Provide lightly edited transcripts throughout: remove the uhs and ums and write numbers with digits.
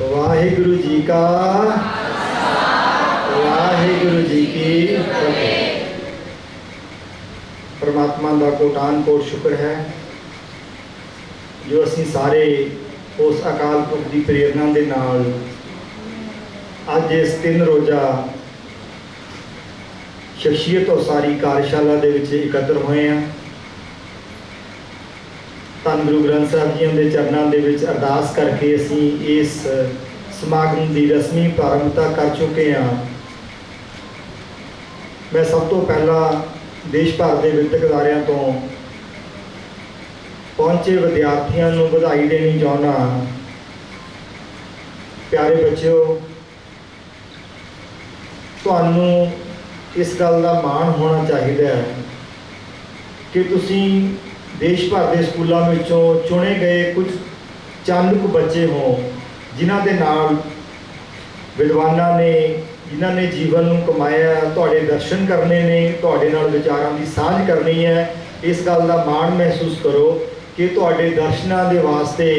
वाहिगुरु जी का वाहिगुरु जी की फतेह। परमात्मा का कोटान कोट शुक्र है जो असी सारे उस अकाल पुरख की प्रेरणा के नाल अज इस 3 रोज़ा शख्सियत और सारी कार्यशाला के एकत्र होए हैं। धन गुरु ग्रंथ साहब जी के चरणों के अरदास करके असी इस समागम की रस्मी प्रारंभता कर चुके हैं। मैं सब तो पहला देश भर के विद्यक अदारियां तो पहुंचे विद्यार्थियों को बधाई देनी चाहना। प्यारे बच्चों, तुहानू इस गल का माण होना चाहिए कि तुसी देश भर के स्कूलों में चुने गए कुछ चंद कु बच्चे हों जिन्हां दे नाल विद्वानां ने जिन्हां ने जीवन को कमाया, तुहाडे दर्शन करने ने, तुहाडे नाल विचारां की साझ करनी है। इस गल का माण महसूस करो कि तुहाडे दर्शनां दे वास्ते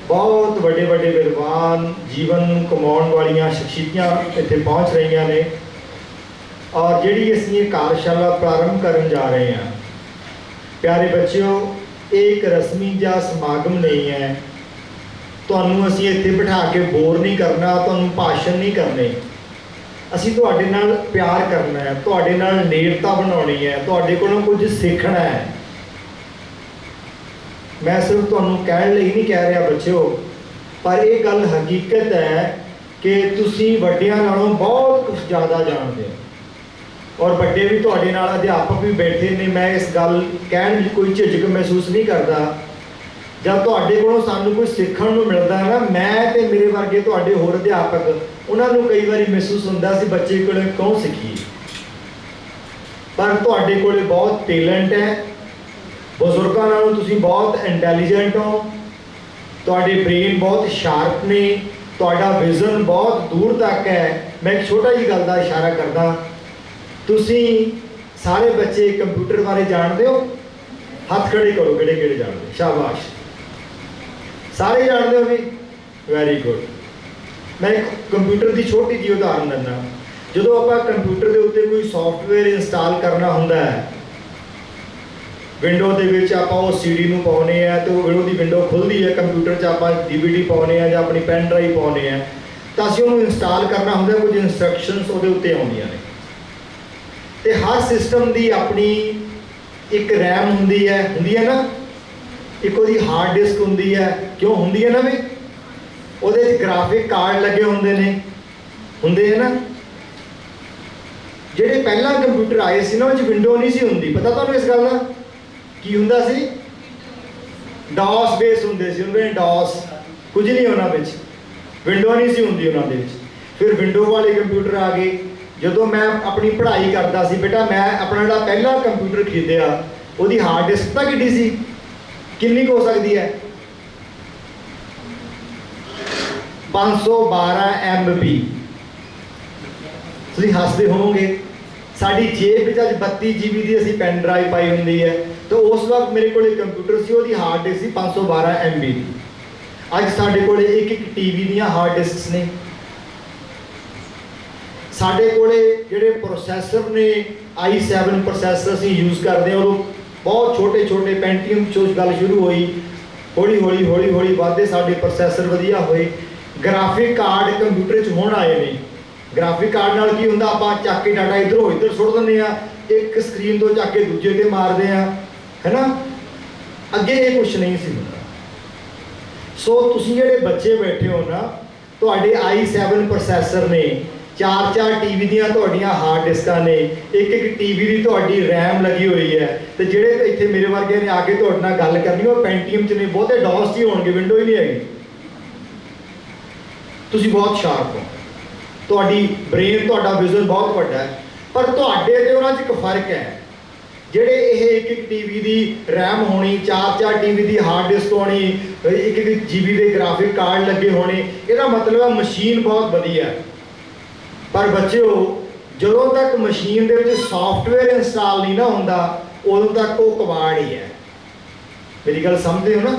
बहुत बड़े बड़े विद्वान जीवन कमाउण वालियां शख्सियतां इत्थे पहुँच रही ने। और जिहड़ी असीं ये कार्यशाला प्रारंभ करन जा रहे हैं, प्यारे बच्चों, एक रस्मी जा समागम नहीं है। तुहानू असीं इत्थे बिठा के बोर नहीं करना, तुहानू भाषण नहीं करने। असीं तुहाडे नाल प्यार करना है, तुहाडे नाल नेड़ता बनाउणी है, तुहाडे कोलों कुछ सीखना है। मैं सिर्फ तुहानू कहण लई नहीं कह रहा बच्चों, पर यह गल हकीकत है कि तुसीं वड्डियां नालों बहुत कुछ ज़्यादा जानते हो और बड़े भी तुहाडे नाल अध्यापक भी बैठे ने। मैं इस गल कहण दी कोई झिझक महसूस नहीं करता। जब तुहाडे कोलों सानू कुछ सीखण नूं मिलदा है ना, मैं ते मेरे वर्गे तुहाडे होर अध्यापक उन्हां नूं कई बारी महसूस हुंदा सी बच्चे कोलों क्यों सीखीए, पर तुहाडे कोले बहुत टैलेंट है। बजुर्गां नालों तुसीं बहुत इंटैलीजेंट हो, तुहाडे ब्रेन बहुत शार्प ने, तुहाडा विजन बहुत दूर तक है। मैं एक छोटा जी गल दा इशारा करदा, तुसी सारे बच्चे कंप्यूटर बारे जानते हो? हाथ खड़े करो, किहड़े किहड़े जानते? शाबाश, सारे जानते हो भी, वैरी गुड। मैं एक कंप्यूटर की छोटी जी उदाहरण दिना। जो आप कंप्यूटर के उत्ते कोई सॉफ्टवेयर इंस्टॉल करना होंदा है, विंडो के विच आपां उस सीडी नूं पाउने आ तो विंडो की विंडो खुलती है, कंप्यूटर च आपां DVD पाउने आ जां अपनी पेन ड्राइव पाउने आ, तो असीं उहनूं इंस्टॉल करना होंदा, कुछ इंस्ट्रक्शनस उहदे उत्ते आउंदियां ने। ते हर सिस्टम की अपनी एक रैम होंदी है ना, एक उहदी हार्ड डिस्क होंदी है। क्यों होंदी है ना भी, उहदे ग्राफिक कार्ड लगे होंदे है ना। जिहड़े पहला कंप्यूटर आए सी ना, उह विंडो नहीं सी हुंदी। पता तुहानूं इस गल दा की हुंदा सी? डॉस बेस हुंदे सी, उन्हें डॉस कुछ नहीं उन्हां विच, विंडो नहीं सी हुंदी उन्हां दे विच। फिर विंडो वाले कंप्यूटर आ गए। जो मैं अपनी पढ़ाई करता सी बेटा, मैं अपना जो पहला कंप्यूटर खरीदया, उसकी हार्ड डिस्क पता किड्डी सी, किन्नी हो सकती है? 512 MB। तुसीं हसदे होवोगे, साडी जेब विच अज 32 GB की असीं पेन ड्राइव पाई हुंदी है, तो उस वक्त मेरे को कंप्यूटर सी, उसकी हार्ड डिस्क सी 512 MB की। अज साडे कोल एक टीवी दीयां हार्ड डिस्क ने। साढ़े कोले जिहड़े प्रोसैसर ने i7 प्रोसैसर असीं यूज़ करते हैं, और बहुत छोटे छोटे पेंटियम चो गल शुरू हुई, हौली हौली वाधे साडे प्रोसैसर वधिया होए। ग्राफिक कार्ड कंप्यूटर च हुण आए ने। ग्राफिक कार्ड नाल की हुंदा, आपां चक के डाटा इधरों इधर सुट दिंदे आ, एक स्क्रीन तो चक के दूजे ते मारदे आ, है ना। अगे ये कुछ नहीं सी हुंदा। सो तुसीं जिहड़े बच्चे बैठे हो ना, तुहाडे i7 प्रोसैसर ने, 4 टीवी दियां तुहाडीआं हार्ड डिस्कां ने, एक टीवी की तुहाडी रैम लगी हुई है। तो जिहड़े इत्थे मेरे वर्गे ने आके तुहाडे नाल गल करनी, वो पेंटियम च ने, बहुते डॉस ही होणगे, विंडो ही नहीं हैगी। तुसीं बहुत शार्प हो, तुहाडी ब्रेन, तुहाडा विजन बहुत वड्डा है, पर तुहाडे ते उहनां च एक फर्क है। जिहड़े एक टीवी की रैम होनी, 4 टीवी की हार्ड डिस्क होनी, एक GB के ग्राफिक कार्ड लगे होने, इसका मतलब है मशीन बहुत वधिया है। पर बच्चों, जो तक मशीन के सॉफ्टवेयर इंस्टॉल नहीं ना होंदा, उदों तक वो कबाड़ ही है। मेरी गल समझते हो ना।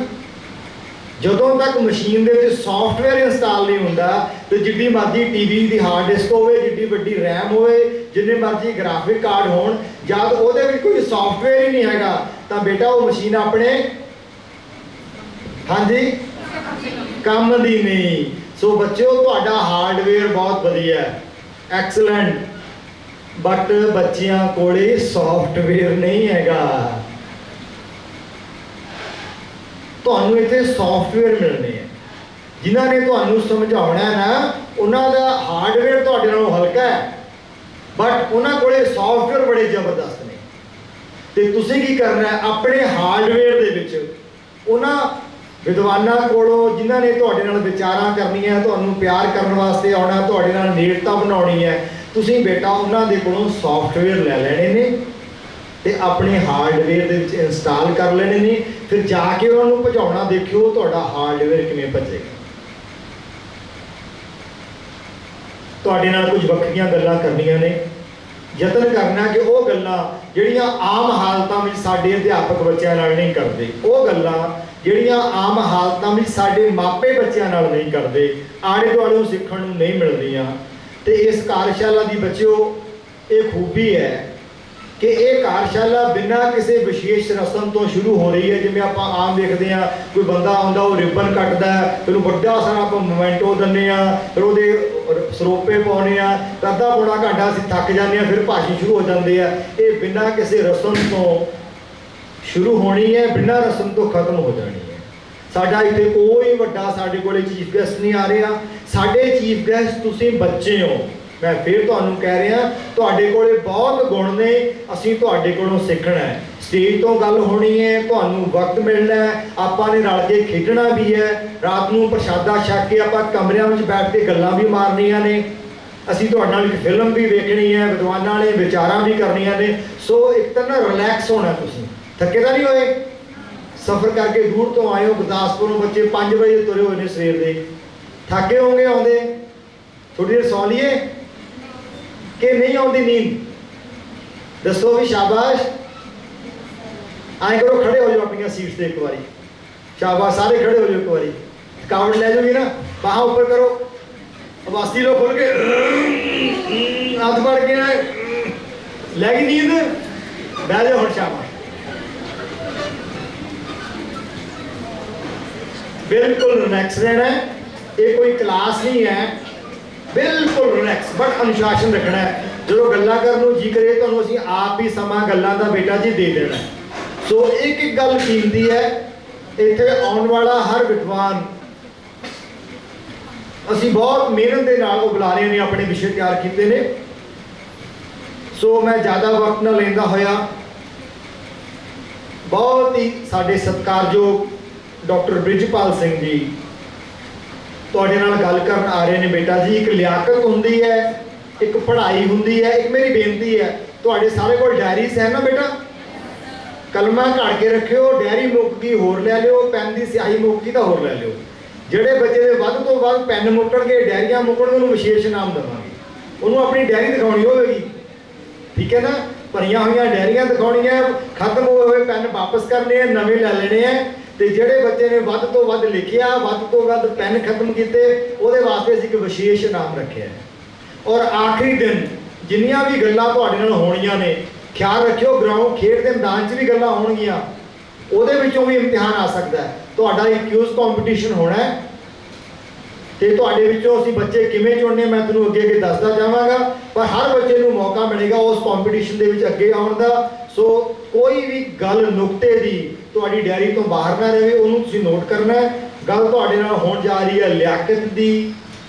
ਜਦੋਂ ਤੱਕ ਮਸ਼ੀਨ ਦੇ ਵਿੱਚ ਸੌਫਟਵੇਅਰ ਇੰਸਟਾਲ ਨਹੀਂ ਹੁੰਦਾ ਤੇ ਜਿੱਡੀ ਮਰਜ਼ੀ ਟੀਵੀ ਦੀ ਹਾਰਡ ਡਿਸਕ ਹੋਵੇ, ਜਿੱਡੀ ਵੱਡੀ ਰੈਮ ਹੋਵੇ, ਜਿੰਨੇ ਮਰਜ਼ੀ ਗ੍ਰਾਫਿਕ ਕਾਰਡ ਹੋਣ, ਜਦ ਉਹਦੇ ਵਿੱਚ ਕੋਈ ਸੌਫਟਵੇਅਰ ਹੀ ਨਹੀਂ ਹੈਗਾ ਤਾਂ ਬੇਟਾ ਉਹ ਮਸ਼ੀਨ ਆਪਣੇ ਹਾਂਜੀ ਕੰਮ ਦੀ ਨਹੀਂ। ਸੋ ਬੱਚਿਓ, ਤੁਹਾਡਾ ਹਾਰਡਵੇਅਰ ਬਹੁਤ ਵਧੀਆ ਹੈ, ਐਕਸਲੈਂਟ, ਬਟ ਬੱਚਿਆਂ ਕੋਲੇ ਸੌਫਟਵੇਅਰ ਨਹੀਂ ਹੈਗਾ। ਤੁਹਾਨੂੰ ਇੱਥੇ ਸੌਫਟਵੇਅਰ ਮਿਲਣੇ ਆ, ਜਿਨ੍ਹਾਂ ਨੇ ਤੁਹਾਨੂੰ ਸਮਝਾਉਣਾ ਨਾ, ਉਹਨਾਂ ਦਾ ਹਾਰਡਵੇਅਰ ਤੁਹਾਡੇ ਨਾਲੋਂ ਹਲਕਾ ਹੈ, ਬਟ ਉਹਨਾਂ ਕੋਲੇ ਸੌਫਟਵੇਅਰ ਬੜੇ ਜ਼ਬਰਦਸਤ ਨੇ। ਤੇ ਤੁਸੀਂ ਕੀ ਕਰਨਾ ਹੈ, ਆਪਣੇ ਹਾਰਡਵੇਅਰ ਦੇ ਵਿੱਚ ਉਹਨਾਂ ਵਿਦਵਾਨਾਂ ਕੋਲੋਂ, ਜਿਨ੍ਹਾਂ ਨੇ ਤੁਹਾਡੇ ਨਾਲ ਵਿਚਾਰਾਂ ਕਰਨੀਆਂ, ਤੁਹਾਨੂੰ ਪਿਆਰ ਕਰਨ ਵਾਸਤੇ ਆਉਣਾ, ਤੁਹਾਡੇ ਨਾਲ ਨੇੜਤਾ ਬਣਾਉਣੀ ਹੈ, ਤੁਸੀਂ ਬੇਟਾ ਉਹਨਾਂ ਦੇ ਕੋਲੋਂ ਸੌਫਟਵੇਅਰ ਲੈ ਲੈਣੇ ਨੇ ਤੇ ਆਪਣੇ ਹਾਰਡਵੇਅਰ ਦੇ ਵਿੱਚ ਇੰਸਟਾਲ ਕਰ ਲੈਣੇ ਨੇ। ਫਿਰ ਜਾ ਕੇ ਉਹਨਾਂ ਨੂੰ ਭਜਾਉਣਾ ਦੇਖਿਓ ਤੁਹਾਡਾ ਹਾਰਡਵੇਅਰ ਕਿਵੇਂ ਭੱਜੇਗਾ। ਤੁਹਾਡੇ ਨਾਲ ਕੁਝ ਵੱਖਰੀਆਂ ਗੱਲਾਂ ਕਰਨੀਆਂ ਨੇ, ਯਤਨ ਕਰਨਾ ਕਿ ਉਹ ਗੱਲਾਂ ਜਿਹੜੀਆਂ ਆਮ ਹਾਲਤਾਂ ਵਿੱਚ ਸਾਡੇ ਅਧਿਆਪਕ ਬੱਚਿਆਂ ਨਾਲ ਨਹੀਂ ਕਰਦੇ, ਉਹ ਗੱਲਾਂ ਜਿਹੜੀਆਂ ਆਮ ਹਾਲਤਾਂ ਵਿੱਚ ਸਾਡੇ ਮਾਪੇ ਬੱਚਿਆਂ ਨਾਲ ਨਹੀਂ ਕਰਦੇ, ਆਲੇ ਦੁਆਲੇ ਸਿੱਖਣ ਨੂੰ ਨਹੀਂ ਮਿਲਦੀਆਂ। ਤੇ ਇਸ ਕਾਰਜਸ਼ਾਲਾ ਦੀ ਬੱਚਿਓ ਇਹ ਖੂਬੀ ਹੈ ਕਿ ਇਹ ਕਾਰਜਸ਼ਾਲਾ ਬਿਨਾਂ ਕਿਸੇ ਵਿਸ਼ੇਸ਼ ਰਸਮ ਤੋਂ ਸ਼ੁਰੂ ਹੋ ਰਹੀ ਹੈ। ਜਿਵੇਂ ਆਪਾਂ ਆਮ ਦੇਖਦੇ ਹਾਂ, ਕੋਈ ਬੰਦਾ ਆਉਂਦਾ, ਉਹ ਰਿਬਨ ਕੱਟਦਾ, ਫਿਰ ਉਹ ਵੱਡਾ ਸਾਰਾ ਆਪਾਂ ਮੋਮੈਂਟੋ ਦਿੰਦੇ ਹਾਂ, ਫਿਰ ਉਹਦੇ ਸਰੋਪੇ ਪਾਉਂਦੇ ਹਾਂ, ਅੱਧਾ ਪੌਣਾ ਘੰਟਾ ਅਸੀਂ ਥੱਕ ਜਾਂਦੇ ਹਾਂ, ਫਿਰ ਭਾਸ਼ਣ ਸ਼ੁਰੂ ਹੋ ਜਾਂਦੇ ਆ। ਇਹ ਬਿਨਾਂ ਕਿਸੇ ਰਸਮ ਤੋਂ ਸ਼ੁਰੂ ਹੋਣੀ ਹੈ, ਬਿਨਾਂ ਰਸਮ ਤੋਂ ਖਤਮ ਹੋ ਜਾਣੀ ਹੈ। ਸਾਡਾ ਇੱਥੇ ਕੋਈ ਵੱਡਾ ਸਾਡੇ ਕੋਲੇ ਚੀਫ ਗੈਸਟ ਨਹੀਂ ਆ ਰਿਹਾ। ਸਾਡੇ ਚੀਫ ਗੈਸਟ ਤੁਸੀਂ ਬੱਚੇ ਹੋ। ਮੈਂ ਫਿਰ ਤੁਹਾਨੂੰ ਕਹਿ ਰਿਹਾ, ਤੁਹਾਡੇ ਕੋਲੇ ਬਹੁਤ ਗੁਣ ਨੇ, ਅਸੀਂ ਤੁਹਾਡੇ ਕੋਲੋਂ ਸਿੱਖਣਾ ਹੈ। ਸਟੇਜ ਤੋਂ ਗੱਲ ਹੋਣੀ ਹੈ, ਤੁਹਾਨੂੰ ਵਕਤ ਮਿਲਣਾ ਹੈ, ਆਪਾਂ ਨੇ ਰਲ ਕੇ ਖੇਡਣਾ ਵੀ ਹੈ। ਰਾਤ ਨੂੰ ਪ੍ਰਸ਼ਾਦਾ ਛਕ ਕੇ ਆਪਾਂ ਕਮਰਿਆਂ ਵਿੱਚ ਬੈਠ ਕੇ ਗੱਲਾਂ ਵੀ ਮਾਰਨੀਆਂ ਨੇ। ਅਸੀਂ ਤੁਹਾਡੇ ਨਾਲ ਇੱਕ ਫਿਲਮ ਵੀ ਵੇਖਣੀ ਹੈ, ਵਿਦਵਾਨਾਂ ਨੇ ਵਿਚਾਰਾਂ ਵੀ ਕਰਨੀਆਂ ਨੇ। ਸੋ ਇੱਕ ਤਾਂ ਨਾ ਰਿਲੈਕਸ ਹੋਣਾ, ਤੁਸੀਂ ਥੱਕੇ ਤਾਂ ਨਹੀਂ ਹੋਏ? ਸਫ਼ਰ ਕਰਕੇ ਦੂਰ ਤੋਂ ਆਏ ਹੋ, ਗੁਰਦਾਸਪੁਰੋਂ ਬੱਚੇ 5 ਵਜੇ ਤੁਰੇ ਹੋਏ ਨੇ ਸਵੇਰ ਦੇ, ਥੱਕੇ ਹੋਗੇ ਆਉਂਦੇ? ਥੋੜੀ ਦੇਰ ਸੌ ਲਈਏ ਕਿ ਨਹੀਂ ਆਉਂਦੀ ਨੀਂਦ? ਦੱਸੋ ਵੀ। ਸ਼ਾਬਾਸ਼। ਆਏ ਕਰੋ, ਖੜੇ ਹੋ ਜਾਓ ਆਪਣੀਆਂ ਸੀਟਸ ਤੇ ਇੱਕ ਵਾਰੀ। ਸ਼ਾਬਾਸ਼, ਸਾਰੇ ਖੜੇ ਹੋ ਜਾਓ ਇੱਕ ਵਾਰੀ। ਥਕਾਵਟ ਲੈ ਜਾਓਗੀ ਨਾ, ਬਾਹਾਂ ਉੱਪਰ ਕਰੋ, ਆਵਾਜ਼ੀ ਲੋ ਖੁੱਲ ਕੇ, ਹੱਥ ਫੜ ਕੇ ਲੈ ਗਈ ਨੀਂਦ, ਬਹਿ ਜਾਓ ਹੁਣ। ਸ਼ਾਬਾਸ਼, ਬਿਲਕੁਲ ਰਿਲੈਕਸ ਰਹਿਣਾ ਹੈ। ਇਹ ਕੋਈ ਕਲਾਸ ਨਹੀਂ ਹੈ, ਬਿਲਕੁਲ ਰਿਲੈਕਸ, ਬਟ ਅਨੁਸ਼ਾਸਨ ਰੱਖਣਾ ਹੈ। ਜਦੋਂ ਗੱਲਾਂ ਕਰਨ ਨੂੰ ਜੀ ਕਰੇ, ਤੁਹਾਨੂੰ ਅਸੀਂ ਆਪ ਹੀ ਸਮਾਂ ਗੱਲਾਂ ਦਾ ਬੇਟਾ ਜੀ ਦੇ ਦੇਣਾ। ਸੋ ਇੱਕ ਇੱਕ ਗੱਲ ਕੀਮਤੀ ਹੈ। ਇੱਥੇ ਆਉਣ ਵਾਲਾ ਹਰ ਵਿਦਵਾਨ ਅਸੀਂ ਬਹੁਤ ਮਿਹਨਤ ਦੇ ਨਾਲ ਉਹ ਬੁਲਾਰੇ ਨੇ ਆਪਣੇ ਵਿਸ਼ੇ ਤਿਆਰ ਕੀਤੇ ਨੇ। ਸੋ ਮੈਂ ਜ਼ਿਆਦਾ ਵਕਤ ਨਾ ਲੈਂਦਾ ਹੋਇਆ, ਬਹੁਤ ਹੀ ਸਾਡੇ ਸਤਿਕਾਰਯੋਗ ਡਾਕਟਰ ਬ੍ਰਿਜਪਾਲ ਸਿੰਘ ਜੀ ਤੁਹਾਡੇ ਨਾਲ ਗੱਲ ਕਰਨ ਆ ਰਹੇ ਨੇ। ਬੇਟਾ ਜੀ, ਇੱਕ ਲਿਆਕਤ ਹੁੰਦੀ ਹੈ, ਇੱਕ ਪੜ੍ਹਾਈ ਹੁੰਦੀ ਹੈ। ਇੱਕ ਮੇਰੀ ਬੇਨਤੀ ਹੈ, ਤੁਹਾਡੇ ਸਾਰੇ ਕੋਲ ਡਾਇਰੀਜ਼ ਹੈ ਨਾ ਬੇਟਾ? ਕਲਮਾਂ ਘੜ ਕੇ ਰੱਖਿਓ। ਡਾਇਰੀ ਮੁੱਕ ਗਈ ਹੋਰ ਲੈ ਲਿਓ, ਪੈਨ ਦੀ ਸਿਆਹੀ ਮੁੱਕ ਗਈ ਤਾਂ ਹੋਰ ਲੈ ਲਿਓ। ਜਿਹੜੇ ਬੱਚੇ ਦੇ ਵੱਧ ਤੋਂ ਵੱਧ ਪੈਨ ਮੁੱਕਣਗੇ, ਡਾਇਰੀਆਂ ਮੁੱਕਣਗੇ, ਉਹਨੂੰ ਵਿਸ਼ੇਸ਼ ਇਨਾਮ ਦੇਵਾਂਗੇ। ਉਹਨੂੰ ਆਪਣੀ ਡਾਇਰੀ ਦਿਖਾਉਣੀ ਹੋਵੇਗੀ, ਠੀਕ ਹੈ ਨਾ? ਭਰੀਆਂ ਹੋਈਆਂ ਡਾਇਰੀਆਂ ਦਿਖਾਉਣੀਆਂ, ਖਤਮ ਹੋਏ ਹੋਏ ਪੈਨ ਵਾਪਸ ਕਰਨੇ ਆ, ਨਵੇਂ ਲੈ ਲੈਣੇ ਆ। ਤੇ ਜਿਹੜੇ ਬੱਚੇ ਨੇ ਵੱਧ ਤੋਂ ਵੱਧ ਲਿਖਿਆ, ਵੱਧ ਤੋਂ ਵੱਧ ਪੈਨ ਖਤਮ ਕੀਤੇ, ਉਹਦੇ ਵਾਸਤੇ ਅਸੀਂ ਇੱਕ ਵਿਸ਼ੇਸ਼ ਇਨਾਮ ਰੱਖਿਆ ਹੈ। ਔਰ ਆਖਰੀ ਦਿਨ ਜਿੰਨੀਆਂ ਵੀ ਗੱਲਾਂ ਤੁਹਾਡੇ ਨਾਲ ਹੋਣੀਆਂ ਨੇ, ਖਿਆਲ ਰੱਖਿਓ, ਗਰਾਊਂਡ ਖੇਡ ਦੇ ਮੈਦਾਨ 'ਚ ਵੀ ਗੱਲਾਂ ਹੋਣਗੀਆਂ, ਉਹਦੇ ਵਿੱਚੋਂ ਵੀ ਇਮਤਿਹਾਨ ਆ ਸਕਦਾ ਹੈ। ਤੁਹਾਡਾ ਇੱਕ ਕਿਊਜ਼ ਕੰਪੀਟੀਸ਼ਨ ਹੋਣਾ ਹੈ ਤੇ ਤੁਹਾਡੇ ਵਿੱਚੋਂ ਅਸੀਂ ਬੱਚੇ ਕਿਵੇਂ ਚੁਣਨੇ, ਮੈਂ ਤੁਹਾਨੂੰ ਅੱਗੇ ਅੱਗੇ ਦੱਸਦਾ ਜਾਵਾਂਗਾ। ਪਰ ਹਰ ਬੱਚੇ ਨੂੰ ਮੌਕਾ ਮਿਲੇਗਾ ਉਸ ਕੰਪੀਟੀਸ਼ਨ ਦੇ ਵਿੱਚ ਅੱਗੇ ਆਉਣ ਦਾ। ਸੋ ਕੋਈ ਵੀ ਗੱਲ ਨੁਕਤੇ ਦੀ ਤੁਹਾਡੀ ਡਾਇਰੀ ਤੋਂ ਬਾਹਰ ਨਾ ਰਹੇ, ਉਹਨੂੰ ਤੁਸੀਂ ਨੋਟ ਕਰਨਾ ਹੈ। ਗੱਲ ਤੁਹਾਡੇ ਨਾਲ ਹੋਣ ਜਾ ਰਹੀ ਹੈ ਲਿਆਕਤ ਦੀ,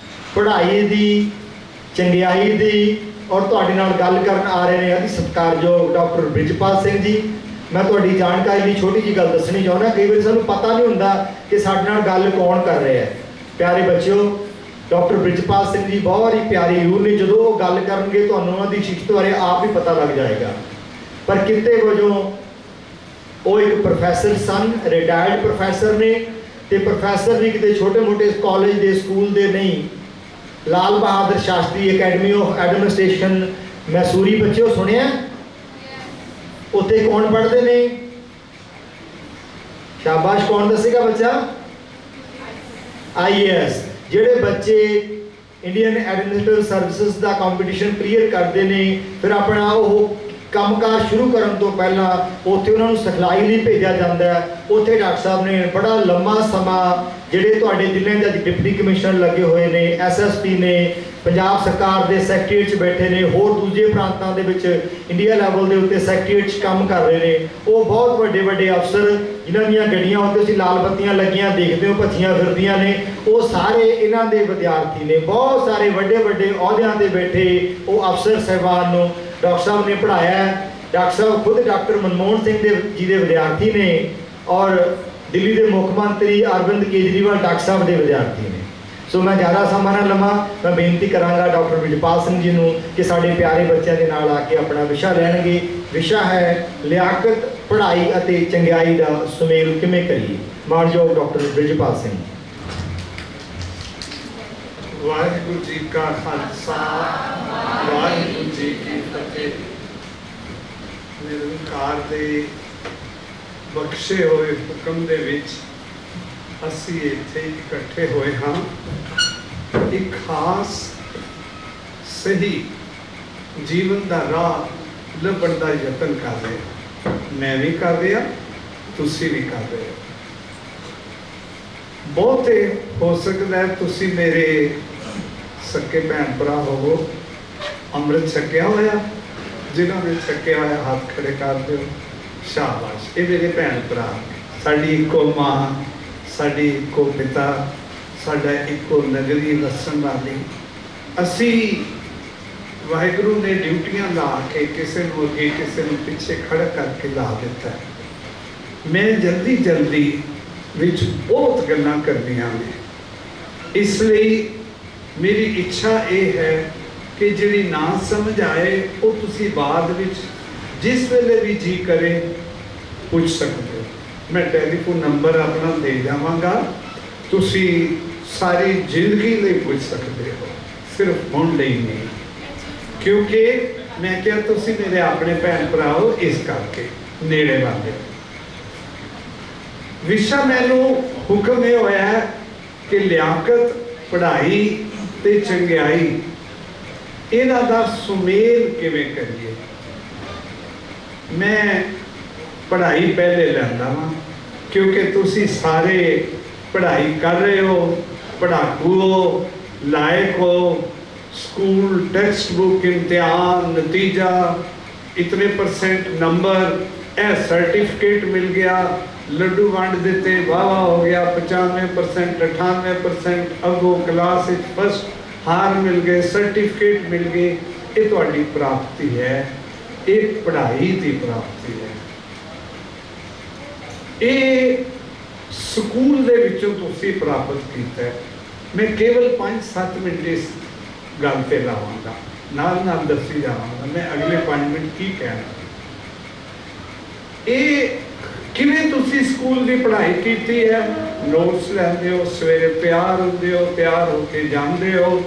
ਪੜ੍ਹਾਈ ਦੀ, ਚੰਗਿਆਈ ਦੀ। ਔਰ ਤੁਹਾਡੇ ਨਾਲ ਗੱਲ ਕਰਨ ਆ ਰਹੇ ਨੇ ਅਤੀ ਸਤਿਕਾਰਯੋਗ ਡਾਕਟਰ ਬ੍ਰਿਜਪਾਲ ਸਿੰਘ ਜੀ। ਮੈਂ ਤੁਹਾਡੀ ਜਾਣਕਾਰੀ ਲਈ ਛੋਟੀ ਜਿਹੀ ਗੱਲ ਦੱਸਣੀ ਚਾਹੁੰਦਾ। ਕਈ ਵਾਰੀ ਸਾਨੂੰ ਪਤਾ ਨਹੀਂ ਹੁੰਦਾ ਕਿ ਸਾਡੇ ਨਾਲ ਗੱਲ ਕੌਣ ਕਰ ਰਿਹਾ ਹੈ। ਪਿਆਰੇ ਬੱਚਿਓ, ਡਾਕਟਰ ਬ੍ਰਿਜਪਾਲ ਸਿੰਘ ਜੀ ਬਹੁਤ ਹੀ ਪਿਆਰੀ ਰੂਹ ਨੇ। ਜਦੋਂ ਉਹ ਗੱਲ ਕਰਨਗੇ ਤੁਹਾਨੂੰ ਉਹਨਾਂ ਦੀ ਸ਼ਿਕਸ਼ਤ ਬਾਰੇ ਆਪ ਹੀ ਪਤਾ ਲੱਗ ਜਾਏਗਾ। ਪਰ ਕਿਤੇ ਵਜੋਂ ਉਹ ਇੱਕ ਪ੍ਰੋਫੈਸਰ ਸਨ, ਰਿਟਾਇਰਡ ਪ੍ਰੋਫੈਸਰ ਨੇ। ਤੇ ਪ੍ਰੋਫੈਸਰ ਵੀ ਕਿਤੇ ਛੋਟੇ ਮੋਟੇ ਕਾਲਜ ਦੇ, ਸਕੂਲ ਦੇ ਨਹੀਂ। ਲਾਲ ਬਹਾਦਰ ਸ਼ਾਸਤਰੀ ਅਕੈਡਮੀ ਆਫ ਐਡਮਿਨਿਸਟ੍ਰੇਸ਼ਨ ਮੈਸੂਰੀ, ਬੱਚਿਓ ਸੁਣਿਆ? ਉੱਥੇ ਕੌਣ ਪੜ੍ਹਦੇ ਨੇ? ਸ਼ਾਬਾਸ਼, ਕੌਣ ਦੱਸੇਗਾ ਬੱਚਾ? IAS ਜਿਹੜੇ ਬੱਚੇ ਇੰਡੀਅਨ ਐਡਮਿਨਿਸਟ੍ਰੇਟਿਵ ਸਰਵਿਸਿਜ਼ ਦਾ ਕੰਪੀਟੀਸ਼ਨ ਕਲੀਅਰ ਕਰਦੇ ਨੇ, ਫਿਰ ਆਪਣਾ ਉਹ ਕੰਮਕਾਰ ਸ਼ੁਰੂ ਕਰਨ ਤੋਂ ਪਹਿਲਾਂ ਉੱਥੇ ਉਹਨਾਂ ਨੂੰ ਸਿਖਲਾਈ ਲਈ ਭੇਜਿਆ ਜਾਂਦਾ ਹੈ। ਉੱਥੇ ਡਾਕਟਰ ਸਾਹਿਬ ਨੇ ਬੜਾ ਲੰਮਾ ਸਮਾਂ ਜਿਹੜੇ ਤੁਹਾਡੇ ਜ਼ਿਲ੍ਹੇ ਦੇ ਡਿਪਟੀ ਕਮਿਸ਼ਨਰ ਲੱਗੇ ਹੋਏ ਨੇ, SSP ਨੇ, ਪੰਜਾਬ ਸਰਕਾਰ ਦੇ ਸੈਕਟਰੀਏਟ 'ਚ ਬੈਠੇ ਨੇ, ਹੋਰ ਦੂਜੇ ਪ੍ਰਾਂਤਾਂ ਦੇ ਵਿੱਚ ਇੰਡੀਆ ਲੈਵਲ ਦੇ ਉੱਤੇ ਸੈਕਟਰੀਏਟ 'ਚ ਕੰਮ ਕਰ ਰਹੇ ਨੇ, ਉਹ ਬਹੁਤ ਵੱਡੇ ਵੱਡੇ ਅਫਸਰ ਜਿਨ੍ਹਾਂ ਦੀਆਂ ਗੱਡੀਆਂ ਉੱਤੇ ਤੁਸੀਂ ਲਾਲ ਬੱਤੀਆਂ ਲੱਗੀਆਂ ਦੇਖਦੇ ਹੋ ਭੱਜੀਆਂ ਫਿਰਦੀਆਂ ਨੇ, ਉਹ ਸਾਰੇ ਇਹਨਾਂ ਦੇ ਵਿਦਿਆਰਥੀ ਨੇ। ਬਹੁਤ ਸਾਰੇ ਵੱਡੇ ਵੱਡੇ ਅਹੁਦਿਆਂ 'ਤੇ ਬੈਠੇ ਉਹ ਅਫਸਰ ਸਾਹਿਬਾਨ ਨੂੰ ਡਾਕਟਰ ਸਾਹਿਬ ਨੇ ਪੜ੍ਹਾਇਆ। ਡਾਕਟਰ ਸਾਹਿਬ ਖੁਦ ਡਾਕਟਰ ਮਨਮੋਹਨ ਸਿੰਘ ਜੀ ਦੇ ਵਿਦਿਆਰਥੀ ਨੇ ਔਰ ਦਿੱਲੀ ਦੇ ਮੁੱਖ ਮੰਤਰੀ ਅਰਵਿੰਦ ਕੇਜਰੀਵਾਲ ਡਾਕਟਰ ਸਾਹਿਬ ਦੇ ਵਿਦਿਆਰਥੀ ਨੇ। ਸੋ ਮੈਂ ਜ਼ਿਆਦਾ ਸਮਾਂ ਨਾ ਲਵਾਂ, ਮੈਂ ਬੇਨਤੀ ਕਰਾਂਗਾ ਡਾਕਟਰ ਵਿਜੇਪਾਲ ਸਿੰਘ ਜੀ ਨੂੰ ਕਿ ਸਾਡੇ ਪਿਆਰੇ ਬੱਚਿਆਂ ਦੇ ਨਾਲ ਆ ਕੇ ਆਪਣਾ ਵਿਸ਼ਾ ਲੈਣਗੇ। ਵਿਸ਼ਾ ਹੈ ਲਿਆਕਤ, ਪੜ੍ਹਾਈ ਅਤੇ ਚੰਗਿਆਈ ਦਾ ਸੁਮੇਲ ਕਿਵੇਂ ਕਰੀਏ। ਮਾਣਯੋਗ ਡਾਕਟਰ ਵਿਜੇਪਾਲ ਸਿੰਘ। ਵਾਹਿਗੁਰੂ ਜੀ ਕਾ ਖਾਲਸਾ, ਵਾਹਿਗੁਰੂ ਜੀ ਕੀ ਫਤਿਹ। ਨਿਰੰਕਾਰ ਦੇ ਬਖਸ਼ੇ ਹੋਏ ਹੁਕਮ ਦੇ ਵਿੱਚ ਅਸੀਂ ਇੱਥੇ ਇਕੱਠੇ ਹੋਏ ਹਾਂ। ਇੱਕ ਖਾਸ ਸਹੀ ਜੀਵਨ ਦਾ ਰਾਹ ਲੱਭਣ ਦਾ ਯਤਨ ਕਰ ਰਹੇ ਹਾਂ। ਮੈਂ ਵੀ ਕਰ ਰਿਹਾ, ਤੁਸੀਂ ਵੀ ਕਰ ਰਹੇ ਹੋ। ਬਹੁਤੇ ਹੋ ਸਕਦਾ ਹੈ ਤੁਸੀਂ ਮੇਰੇ ਸਕੇ ਭੈਣ ਭਰਾ ਹੋਵੋ, ਅੰਮ੍ਰਿਤ ਛਕਿਆ ਹੋਇਆ, ਜਿਨ੍ਹਾਂ ਨੇ ਛਕਿਆ ਹੋਇਆ ਹੱਥ ਖੜੇ ਕਰ ਦਿਓ, ਸ਼ਾਬਾਸ਼। ਇਹ ਮੇਰੇ ਭੈਣ ਭਰਾ, ਸਾਡੀ ਇੱਕੋ ਮਾਂ, ਸਾਡੀ ਇੱਕੋ ਪਿਤਾ, ਸਾਡਾ ਇੱਕੋ ਨਗਰੀ ਵਸਣ ਵਾਲੀ। ਅਸੀਂ ਵਾਹਿਗੁਰੂ ਨੇ ਡਿਊਟੀਆਂ ਲਾ ਕੇ ਕਿਸੇ ਨੂੰ ਅੱਗੇ ਕਿਸੇ ਨੂੰ ਪਿੱਛੇ ਖੜਾ ਕਰਕੇ ਲਾ ਦਿੱਤਾ। ਮੈਂ ਜਲਦੀ ਜਲਦੀ ਵਿੱਚ ਬਹੁਤ ਗੱਲਾਂ ਕਰਨੀਆਂ ਨੇ, ਇਸ ਲਈ ਮੇਰੀ ਇੱਛਾ ਇਹ ਹੈ ਕਿ ਜਿਹੜੀ ਨਾ ਸਮਝ ਆਏ ਉਹ ਤੁਸੀਂ ਬਾਅਦ ਵਿੱਚ ਜਿਸ ਵੇਲੇ ਵੀ ਜੀ ਕਰੇ ਪੁੱਛ ਸਕਦੇ ਹੋ। ਮੈਂ ਟੈਲੀਫੋਨ ਨੰਬਰ ਆਪਣਾ ਦੇ ਜਾਵਾਂਗਾ, ਤੁਸੀਂ ਸਾਰੀ ਜ਼ਿੰਦਗੀ ਲਈ ਪੁੱਛ ਸਕਦੇ ਹੋ, ਸਿਰਫ ਹੁਣ ਲਈ ਨਹੀਂ। ਕਿਉਂਕਿ ਮੈਂ ਕਿਹਾ ਤੁਸੀਂ ਮੇਰੇ ਆਪਣੇ ਭੈਣ ਭਰਾ ਹੋ, ਇਸ ਕਰਕੇ ਨੇੜੇ ਵਾਲੇ। ਵਿਸ਼ਾ ਮੈਨੂੰ ਹੁਕਮ ਇਹ ਹੋਇਆ ਹੈ ਕਿ ਲਿਆਕਤ, ਪੜ੍ਹਾਈ ਤੇ ਚੰਗਿਆਈ ਇਹਨਾਂ ਦਾ ਸੁਮੇਲ ਕਿਵੇਂ ਕਰੀਏ। ਮੈਂ ਪੜ੍ਹਾਈ ਪਹਿਲੇ ਲੈਂਦਾ ਹਾਂ ਕਿਉਂਕਿ ਤੁਸੀਂ ਸਾਰੇ ਪੜ੍ਹਾਈ ਕਰ ਰਹੇ ਹੋ, ਪੜ੍ਹਾਕੂ ਹੋ, ਲਾਇਕ ਹੋ। ਸਕੂਲ ਟੈਕਸਟ ਬੁੱਕ, ਇਮਤਿਹਾਨ, ਨਤੀਜਾ, ਇਤਨੇ % ਨੰਬਰ, ਇਹ ਸਰਟੀਫਿਕੇਟ ਮਿਲ ਗਿਆ, ਲੱਡੂ ਵੰਡ ਦਿੱਤੇ, ਵਾਹ ਹੋ ਗਿਆ, 95% 98%, ਅੱਗੋਂ ਕਲਾਸ ਵਿੱਚ ਫਸਟ ਹਾਰ ਮਿਲ ਗਏ, ਸਰਟੀਫਿਕੇਟ ਮਿਲ ਗਏ। ਇਹ ਤੁਹਾਡੀ ਪ੍ਰਾਪਤੀ ਹੈ, ਇਹ ਪੜ੍ਹਾਈ ਦੀ ਪ੍ਰਾਪਤੀ ਹੈ। ਇਹ ਸਕੂਲ ਦੇ ਵਿੱਚੋਂ ਤੁਸੀਂ ਪ੍ਰਾਪਤ ਕੀਤਾ ਹੈ। ਮੈਂ ਕੇਵਲ 5-7 ਮਿੰਟ ਇਸ ਗੱਲ ਤੇ ਲਾਵਾਂਗਾ, ਨਾਲ ਨਾਲ ਦੱਸੀ ਜਾਵਾਂਗਾ ਮੈਂ ਅਗਲੇ 5 ਮਿੰਟ ਕੀ ਕਹਿਣਾ। ਇਹ ਕਿਵੇਂ ਤੁਸੀਂ ਸਕੂਲ ਦੀ ਪੜ੍ਹਾਈ ਕੀਤੀ ਹੈ। ਨੋਟਸ ਲੈਂਦੇ ਹੋ, ਸਵੇਰੇ ਤਿਆਰ ਹੁੰਦੇ ਹੋ, ਤਿਆਰ ਹੋ ਕੇ ਜਾਂਦੇ ਹੋ,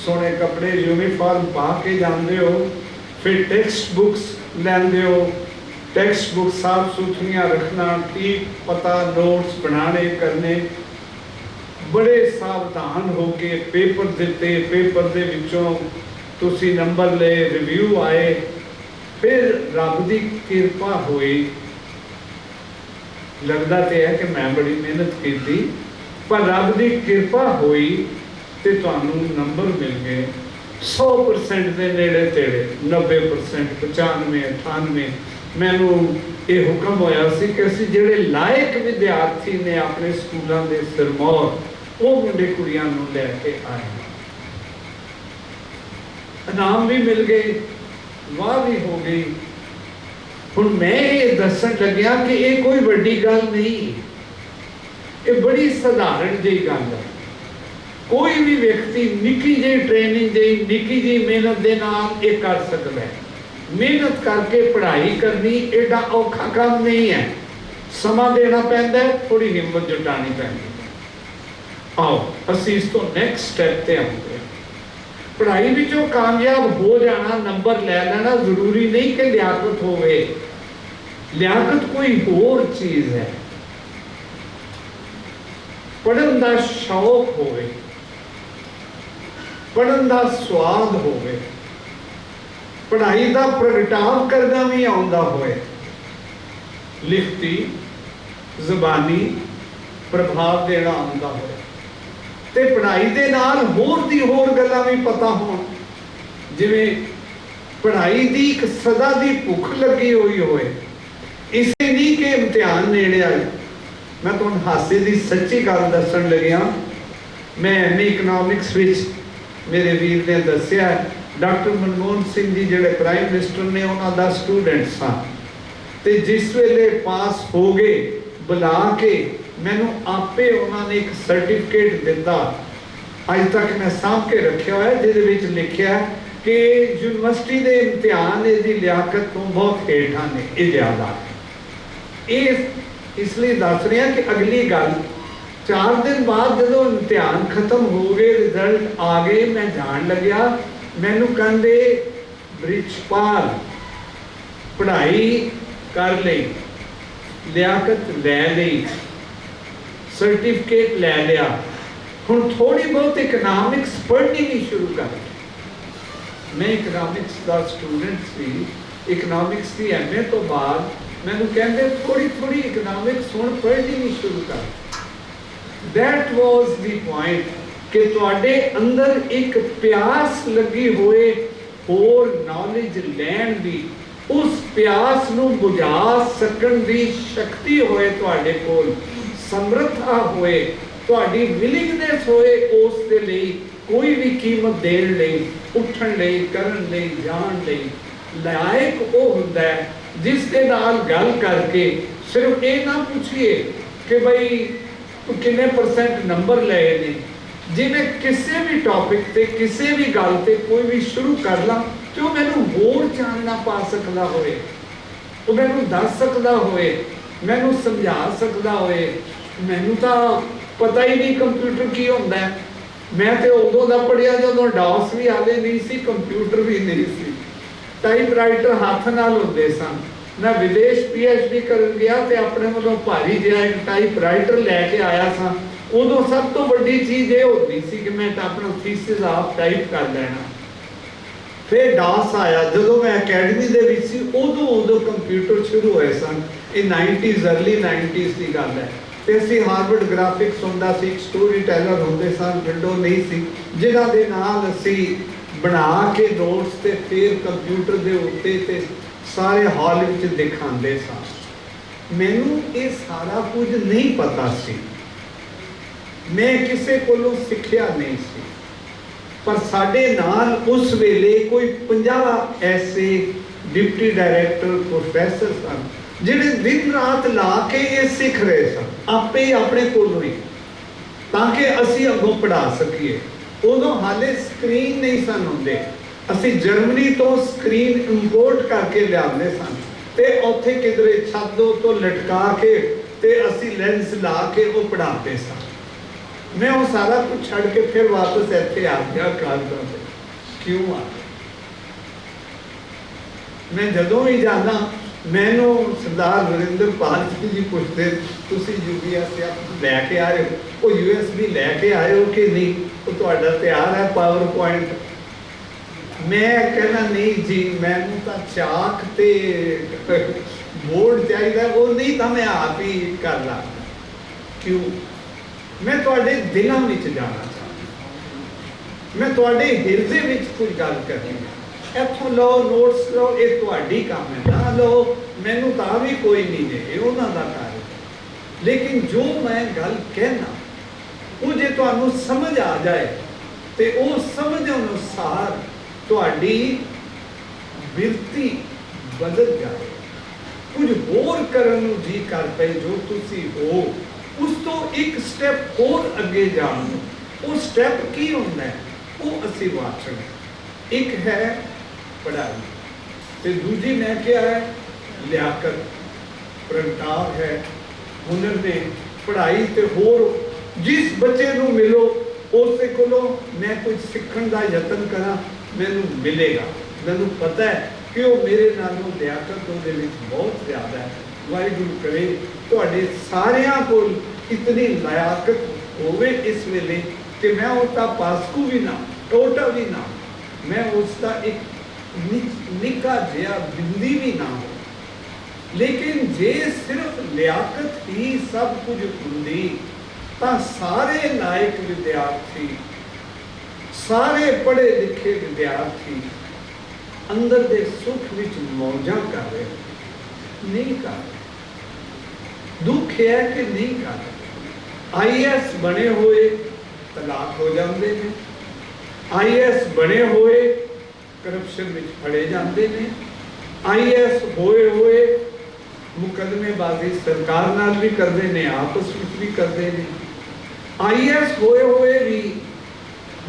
ਸੋਹਣੇ ਕੱਪੜੇ ਯੂਨੀਫਾਰਮ ਪਾ ਕੇ ਜਾਂਦੇ ਹੋ, ਫਿਰ ਟੈਕਸਟ ਬੁੱਕਸ ਲੈਂਦੇ ਹੋ, ਟੈਕਸਟ बुक साफ सुथरियाँ रखना, ठीक पता नोट्स बनाने करने, बड़े सावधान होके पेपर दिते, पेपर दे विचों तुसी नंबर ले, रिव्यू आए, फिर रब दी किरपा हुई। लगता तो है कि मैं बड़ी मेहनत की थी, पर रब दी किरपा हुई तो तुहानू नंबर मिल गए 100% के नेड़े तेड़े, 90%, 95, 98। मैनू ये हुक्म होया सी कि असीं जिहड़े लायक विद्यार्थी ने अपने स्कूलों के सिरमौर वो मुंडे कुड़ियां नूं लैके आए, इनाम भी मिल गए, वाह भी हो गई। हुण मैं ये दस्सण लग्या कि ये कोई वड्डी गल नहीं, ये बड़ी सधारण जी गल है। कोई भी व्यक्ति निक्की जी ट्रेनिंग दे, निक्की जी मेहनत दे नाल ये कर सकता है। मेहनत करके पढ़ाई करनी एडा औखा काम नहीं है, समा देना पैंदा है, थोड़ी हिम्मत जुटानी पैंदी है। आओ असीं इस तो नैक्सट स्टैप ते आउंदे हां। पढ़ाई विचों कामयाब हो जाना, नंबर लै लेना जरूरी नहीं कि लियाकत होवे। लियाकत कोई होर चीज़ है। ਪੜ੍ਹਨ ਦਾ ਸ਼ੌਕ ਹੋਵੇ, ਪੜ੍ਹਨ ਦਾ ਸਵਾਦ ਹੋਵੇ, ਪੜ੍ਹਾਈ ਦਾ ਪ੍ਰਗਟਾਵ ਕਰਨਾ ਵੀ ਆਉਂਦਾ ਹੋਏ, ਲਿਖਤੀ ਜ਼ਬਾਨੀ ਪ੍ਰਭਾਵ ਦੇਣਾ ਆਉਂਦਾ ਹੋਏ, ਤੇ ਪੜ੍ਹਾਈ ਦੇ ਨਾਲ ਹੋਰ ਦੀ ਹੋਰ ਗੱਲਾਂ ਵੀ ਪਤਾ ਹੋਣ। ਜਿਵੇਂ ਪੜ੍ਹਾਈ ਦੀ ਇੱਕ ਸਦਾ ਦੀ ਭੁੱਖ ਲੱਗੀ ਹੋਈ ਹੋਏ। ਇਸੇ ਨਹੀਂ ਕਿ ਇਮਤਿਹਾਨ ਨੇੜੇ ਆਏ। ਮੈਂ ਤੁਹਾਨੂੰ ਹਾਸੇ ਦੀ ਸੱਚੀ ਗੱਲ ਦੱਸਣ ਲੱਗਿਆ। ਮੈਂ ਐਮਏ ਇਕਨੋਮਿਕਸ ਵਿੱਚ ਮੇਰੇ ਵੀਰ ਨੇ ਦੱਸਿਆ, ਡਾਕਟਰ ਮਨਮੋਹਨ ਸਿੰਘ ਜੀ ਜਿਹੜੇ ਪ੍ਰਾਈਮ ਮਿਨਿਸਟਰ ਨੇ ਉਹਨਾਂ ਦਾ ਸਟੂਡੈਂਟ ਸਾਂ, ਤੇ ਜਿਸ ਵੇਲੇ ਪਾਸ ਹੋ ਗਏ ਬੁਲਾ ਕੇ ਮੈਨੂੰ ਆਪੇ ਉਹਨਾਂ ਨੇ ਇੱਕ ਸਰਟੀਫਿਕੇਟ ਦਿੱਤਾ, ਅੱਜ ਤੱਕ ਮੈਂ ਸਾਂਭ ਕੇ ਰੱਖਿਆ ਹੋਇਆ, ਜਿਹਦੇ ਵਿੱਚ ਲਿਖਿਆ ਕਿ ਯੂਨੀਵਰਸਿਟੀ ਦੇ ਇਮਤਿਹਾਨ ਇਹਦੀ ਲਿਆਕਤ ਤੋਂ ਬਹੁਤ ਹੇਠਾਂ ਨੇ, ਇਹ ਜ਼ਿਆਦਾ। ਇਹ ਇਸ ਲਈ ਦੱਸ ਰਿਹਾ ਕਿ ਅਗਲੀ ਗੱਲ 4 ਦਿਨ ਬਾਅਦ ਜਦੋਂ ਇਮਤਿਹਾਨ ਖਤਮ ਹੋ ਗਏ, ਰਿਜ਼ਲਟ ਆ ਗਏ, ਮੈਂ ਜਾਣ ਲੱਗਿਆ, ਮੈਨੂੰ ਕਹਿੰਦੇ ਬ੍ਰਿਜਪਾਲ ਪੜ੍ਹਾਈ ਕਰ ਲਈ, ਲਿਆਕਤ ਲੈ ਲਈ, ਸਰਟੀਫਿਕੇਟ ਲੈ ਲਿਆ, ਹੁਣ ਥੋੜੀ ਬਹੁਤ ਇਕਨੋਮਿਕਸ ਪੜ੍ਹਨੀ ਵੀ ਸ਼ੁਰੂ ਕਰ। ਮੈਂ ਇਕਨੋਮਿਕਸ ਦਾ ਸਟੂਡੈਂਟ ਸੀ, ਇਕਨੋਮਿਕਸ ਦੀ ਐਮਏ ਤੋਂ ਬਾਅਦ ਮੈਨੂੰ ਕਹਿੰਦੇ ਥੋੜੀ ਥੋੜੀ ਇਕਨੋਮਿਕਸ ਹੁਣ ਪੜ੍ਹਨੀ ਵੀ ਸ਼ੁਰੂ ਕਰ। That was the point ਕਿ ਤੁਹਾਡੇ ਅੰਦਰ ਇੱਕ ਪਿਆਸ ਲੱਗੀ ਹੋਏ ਹੋਰ ਨੌਲੇਜ ਲੈਣ ਦੀ, ਉਸ ਪਿਆਸ ਨੂੰ ਬੁਝਾ ਸਕਣ ਦੀ ਸ਼ਕਤੀ ਹੋਏ ਤੁਹਾਡੇ ਕੋਲ, ਸਮਰੱਥਾ ਹੋਏ, ਤੁਹਾਡੀ ਵਿਲਿੰਗਨੈਸ ਹੋਏ ਉਸ ਦੇ ਲਈ ਕੋਈ ਵੀ ਕੀਮਤ ਦੇਣ ਲਈ, ਉੱਠਣ ਲਈ, ਕਰਨ ਲਈ, ਜਾਣ ਲਈ। ਲਾਇਕ ਉਹ ਹੁੰਦਾ ਹੈ ਜਿਸ ਦੇ ਨਾਲ ਗੱਲ ਕਰਕੇ ਸਿਰਫ ਇਹ ਨਾ ਪੁੱਛੀਏ ਕਿ ਬਈ ਤੂੰ ਕਿੰਨੇ % ਨੰਬਰ ਲਏ ਨੇ। ਜਿਵੇਂ ਕਿਸੇ ਵੀ ਟੌਪਿਕ ਤੇ ਕਿਸੇ ਵੀ ਗੱਲ ਤੇ ਕੋਈ ਵੀ ਸ਼ੁਰੂ ਕਰ ਲਾਂ ਤੇ ਉਹ ਮੈਨੂੰ ਹੋਰ ਚਾਨਣਾ ਪਾ ਸਕਦਾ ਹੋਵੇ, ਉਹ ਮੈਨੂੰ ਦੱਸ ਸਕਦਾ ਹੋਵੇ, ਮੈਨੂੰ ਸਮਝਾ ਸਕਦਾ ਹੋਵੇ। ਮੈਨੂੰ ਤਾਂ ਪਤਾ ਹੀ ਨਹੀਂ ਕੰਪਿਊਟਰ ਕੀ ਹੁੰਦਾ ਹੈ। ਮੈਂ ਤੇ ਉਦੋਂ ਦਾ ਪੜ੍ਹਿਆ ਜਦੋਂ ਡੌਸ ਵੀ ਹਾਲੇ ਨਹੀਂ ਸੀ, ਕੰਪਿਊਟਰ ਵੀ ਨਹੀਂ ਸੀ, ਟਾਈਪਰਾਈਟਰ ਹੱਥ ਨਾਲ ਹੁੰਦੇ ਸਨ। ਮੈਂ ਵਿਦੇਸ਼ PhD ਕਰਨ ਗਿਆ ਤੇ ਆਪਣੇ ਵੱਲੋਂ ਭਾਰੀ ਜਿਹਾ ਇੱਕ ਟਾਈਪਰਾਈਟਰ ਲੈ ਕੇ ਆਇਆ ਸਾਂ। ਉਦੋਂ ਸਭ ਤੋਂ ਵੱਡੀ ਚੀਜ਼ ਇਹ ਹੁੰਦੀ ਸੀ ਕਿ ਮੈਂ ਤਾਂ ਆਪਣਾ ਥੀਸਿਸ ਆਪ ਟਾਈਪ ਕਰ ਲੈਣਾ। ਫਿਰ ਡਾਸ ਆਇਆ ਜਦੋਂ ਮੈਂ ਅਕੈਡਮੀ ਦੇ ਵਿੱਚ ਸੀ, ਉਦੋਂ ਕੰਪਿਊਟਰ ਸ਼ੁਰੂ ਹੋਏ ਸਨ। ਇਹ 90s ਅਰਲੀ 90s ਦੀ ਗੱਲ ਹੈ। ਤੇ ਅਸੀਂ ਹਾਰਵਰਡ ਗ੍ਰਾਫਿਕਸ ਹੁੰਦਾ ਸੀ, ਇੱਕ ਸਟੋਰੀ ਟੈਲਰ ਹੁੰਦੇ ਸਨ, ਵਿੰਡੋ ਨਹੀਂ ਸੀ, ਜਿਨ੍ਹਾਂ ਦੇ ਨਾਲ ਅਸੀਂ ਬਣਾ ਕੇ ਨੋਟਸ ਤੇ ਫਿਰ ਕੰਪਿਊਟਰ ਦੇ ਉੱਤੇ ਤੇ ਸਾਰੇ ਹਾਲ ਵਿੱਚ ਦਿਖਾਉਂਦੇ ਸਾਂ। ਮੈਨੂੰ ਇਹ ਸਾਰਾ ਕੁਝ ਨਹੀਂ ਪਤਾ ਸੀ, ਮੈਂ ਕਿਸੇ ਕੋਲੋਂ ਸਿੱਖਿਆ ਨਹੀਂ ਸੀ, ਪਰ ਸਾਡੇ ਨਾਲ ਉਸ ਵੇਲੇ ਕੋਈ 50 ਐਸੇ ਡਿਪਟੀ ਡਾਇਰੈਕਟਰ ਪ੍ਰੋਫੈਸਰ ਸਨ ਜਿਹੜੇ ਦਿਨ ਰਾਤ ਲਾ ਕੇ ਇਹ ਸਿੱਖ ਰਹੇ ਸਨ, ਆਪੇ ਹੀ ਆਪਣੇ ਕੋਲੋਂ ਹੀ, ਤਾਂ ਕਿ ਅਸੀਂ ਅੱਗੋਂ ਪੜ੍ਹਾ ਸਕੀਏ। ਉਦੋਂ ਹਾਲੇ ਸਕਰੀਨ ਨਹੀਂ ਸਨ ਹੁੰਦੇ, ਅਸੀਂ ਜਰਮਨੀ ਤੋਂ ਸਕਰੀਨ ਇੰਪੋਰਟ ਕਰਕੇ ਲਿਆਉਂਦੇ ਸਨ ਤੇ ਉੱਥੇ ਕਿਧਰੇ ਛੱਤ ਤੋਂ ਲਟਕਾ ਕੇ ਤੇ ਅਸੀਂ ਲੈਂਸ ਲਾ ਕੇ ਉਹ ਪੜ੍ਹਾਉਂਦੇ ਸਾਂ। ਮੈਂ ਉਹ ਸਾਰਾ ਕੁਝ ਛੱਡ ਕੇ ਫਿਰ ਵਾਪਸ ਇੱਥੇ ਆ ਗਿਆ ਕਾਲਜਾਂ ਤੇ। ਕਿਉਂ ਆ? ਮੈਂ ਜਦੋਂ ਵੀ ਜਾਂਦਾ ਮੈਨੂੰ ਸਰਦਾਰ ਵਰਿੰਦਰਪਾਲ ਜੀ ਪੁੱਛਦੇ, ਤੁਸੀਂ UPS ਲੈ ਕੇ ਆ ਰਹੇ ਹੋ, ਉਹ USB ਲੈ ਕੇ ਆਏ ਹੋ ਕਿ ਨਹੀਂ, ਉਹ ਤੁਹਾਡਾ ਤਿਆਰ ਹੈ ਪਾਵਰ ਪੁਆਇੰਟ? ਮੈਂ ਕਹਿੰਦਾ ਨਹੀਂ ਜੀ, ਮੈਨੂੰ ਤਾਂ ਚਾਕ ਤੇ ਬੋਰਡ ਚਾਹੀਦਾ, ਉਹ ਨਹੀਂ ਤਾਂ ਮੈਂ ਆਪ ਹੀ ਕਰ ਲਾਂ। ਕਿਉਂ? ਮੈਂ ਤੁਹਾਡੇ ਦਿਲਾਂ ਵਿੱਚ ਜਾਣਾ ਚਾਹੁੰਦਾ, ਮੈਂ ਤੁਹਾਡੇ ਹਿਰਦੇ ਵਿੱਚ ਕੁਝ ਗੱਲ ਕਰਨੀ ਹੈ। ਇੱਥੋਂ ਲਓ, ਨੋਟਸ ਲਓ, ਇਹ ਤੁਹਾਡੀ ਕੰਮ ਹੈ, ਨਾ ਲਓ ਮੈਨੂੰ ਤਾਂ ਵੀ ਕੋਈ ਨਹੀਂ ਦੇ, ਇਹ ਉਹਨਾਂ ਦਾ ਕਾਰਜ ਹੈ। ਲੇਕਿਨ ਜੋ ਮੈਂ ਗੱਲ ਕਹਿਣਾ ਉਹ ਜੇ ਤੁਹਾਨੂੰ ਸਮਝ ਆ ਜਾਏ ਤੇ ਉਹ ਸਮਝ ਅਨੁਸਾਰ ਤੁਹਾਡੀ ਬਿਰਤੀ ਬਦਲ ਜਾਏ, ਕੁਝ ਹੋਰ ਕਰਨ ਨੂੰ ਜੀ ਕਰ ਪਏ ਜੋ ਤੁਸੀਂ ਹੋ, ਉਸ ਤੋਂ ਇੱਕ ਸਟੈਪ ਹੋਰ ਅੱਗੇ ਜਾਣ ਨੂੰ। ਉਹ ਸਟੈਪ ਕੀ ਹੁੰਦਾ ਹੈ? ਉਹ ਅਸੀਂ ਵਾਚਣਾ। ਇੱਕ ਹੈ ਪੜ੍ਹਾਈ ਤੇ ਦੂਜੀ ਮੈਂ ਕਿਹਾ ਹੈ ਲਿਆਕਤ, ਪ੍ਰਗਟਾਵ ਹੈ, ਹੁਨਰ ਨੇ। ਪੜ੍ਹਾਈ ਤੇ ਹੋਰ ਜਿਸ ਬੱਚੇ ਨੂੰ ਮਿਲੋ ਉਸੇ ਕੋਲੋਂ ਮੈਂ ਕੁਝ ਸਿੱਖਣ ਦਾ ਯਤਨ ਕਰਾਂ, ਮੈਨੂੰ ਮਿਲੇਗਾ। ਮੈਨੂੰ ਪਤਾ ਹੈ ਕਿ ਉਹ ਮੇਰੇ ਨਾਲੋਂ ਲਿਆਕਤ ਉਹਦੇ ਵਿੱਚ ਬਹੁਤ ਜ਼ਿਆਦਾ ਹੈ। ਵਾਹਿਗੁਰੂ ਕਰੇ ਤੁਹਾਡੇ ਸਾਰਿਆਂ ਕੋਲ ਇਤਨੀ ਲਿਆਕਤ होवे इस वेले कि मैं उसका पासकू भी ना टोटा भी ना, मैं उसका एक निक्का जिहा बिंदी भी ना हो, लेकिन जे सिर्फ लियाकत ही सब कुछ हुंदी तां सारे लायक विद्यार्थी, सारे पढ़े लिखे विद्यार्थी अंदर दे सुख विच मौजा कर रहे, नहीं कर रहे। दुख है कि नहीं कर रहे। IAS बने हुए तलाक हो जाते हैं, IAS बने हुए करप्शन में फड़े जाते हैं, IAS होए हुए मुकदमेबाजी सरकार नाल भी करते हैं, आपस में भी करते हैं। IAS होए हुए भी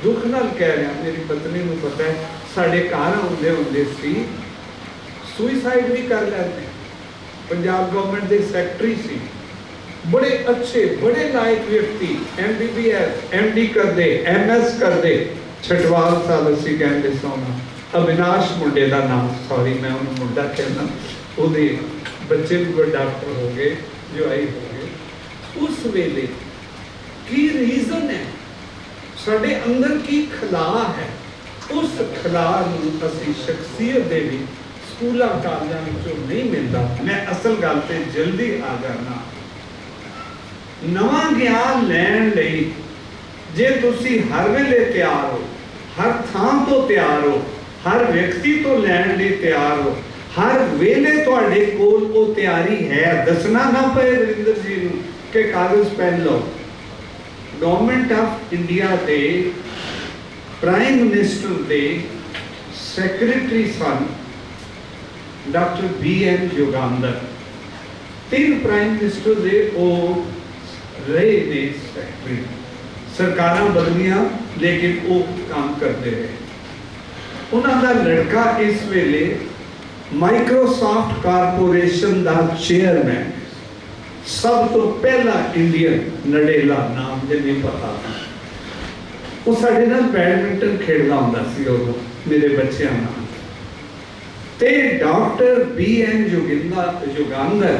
दुख नाल कह रहा, मेरी पत्नी को पता है, साढ़े घर आउंदे हुंदे सी सुइसाइड भी कर लेते। पंजाब गवर्नमेंट के सैकटरी सी, बड़े अच्छे बड़े लायक व्यक्ति, MBBS MD करते, MS करते, छटवाल साहब असी कहते सोना, अविनाश मुंडे का नाम, सॉरी मैं उन्होंने मुंडा कहना, उहदे बच्चे भी डॉक्टर हो गए, जो आई हो गए। उस वेले की रीजन है, साढ़े अंदर की खला है, उस खला नूं असीं शख्सियत दे विच स्कूलों कॉलेजों विचों नहीं मिलता। मैं असल गल ते जल्दी आ जाना, नवां ज्ञान लैण लई जे तुसीं हर वेले तैयार हो, हर थां तो तैयार हो, हर व्यक्ति तो लैण लई तैयार हो, हर वेले तुहाडे कोल वो तैयारी है, दसना ना पए वरिंदर जी नूं कि कागज पेन लो। गवर्नमेंट ऑफ इंडिया के प्राइम मिनिस्टर के सैक्रटरी सन doctor BN Yugandhar, 3 prime minister दे ओ रहे ने सैक्रटरी, सरकारां बदलियां लेकिन वो काम करते रहे। उन्हां दा लड़का इस वेले माइक्रोसॉफ्ट कारपोरेशन का चेयरमैन, सब तो पहला इंडियन नडेला नाम जिन्हें पता था, वो साडे नाल बैडमिंटन खेलदा हुंदा सी उदों मेरे बच्चों नाल। ते डॉक्टर BN योगांदर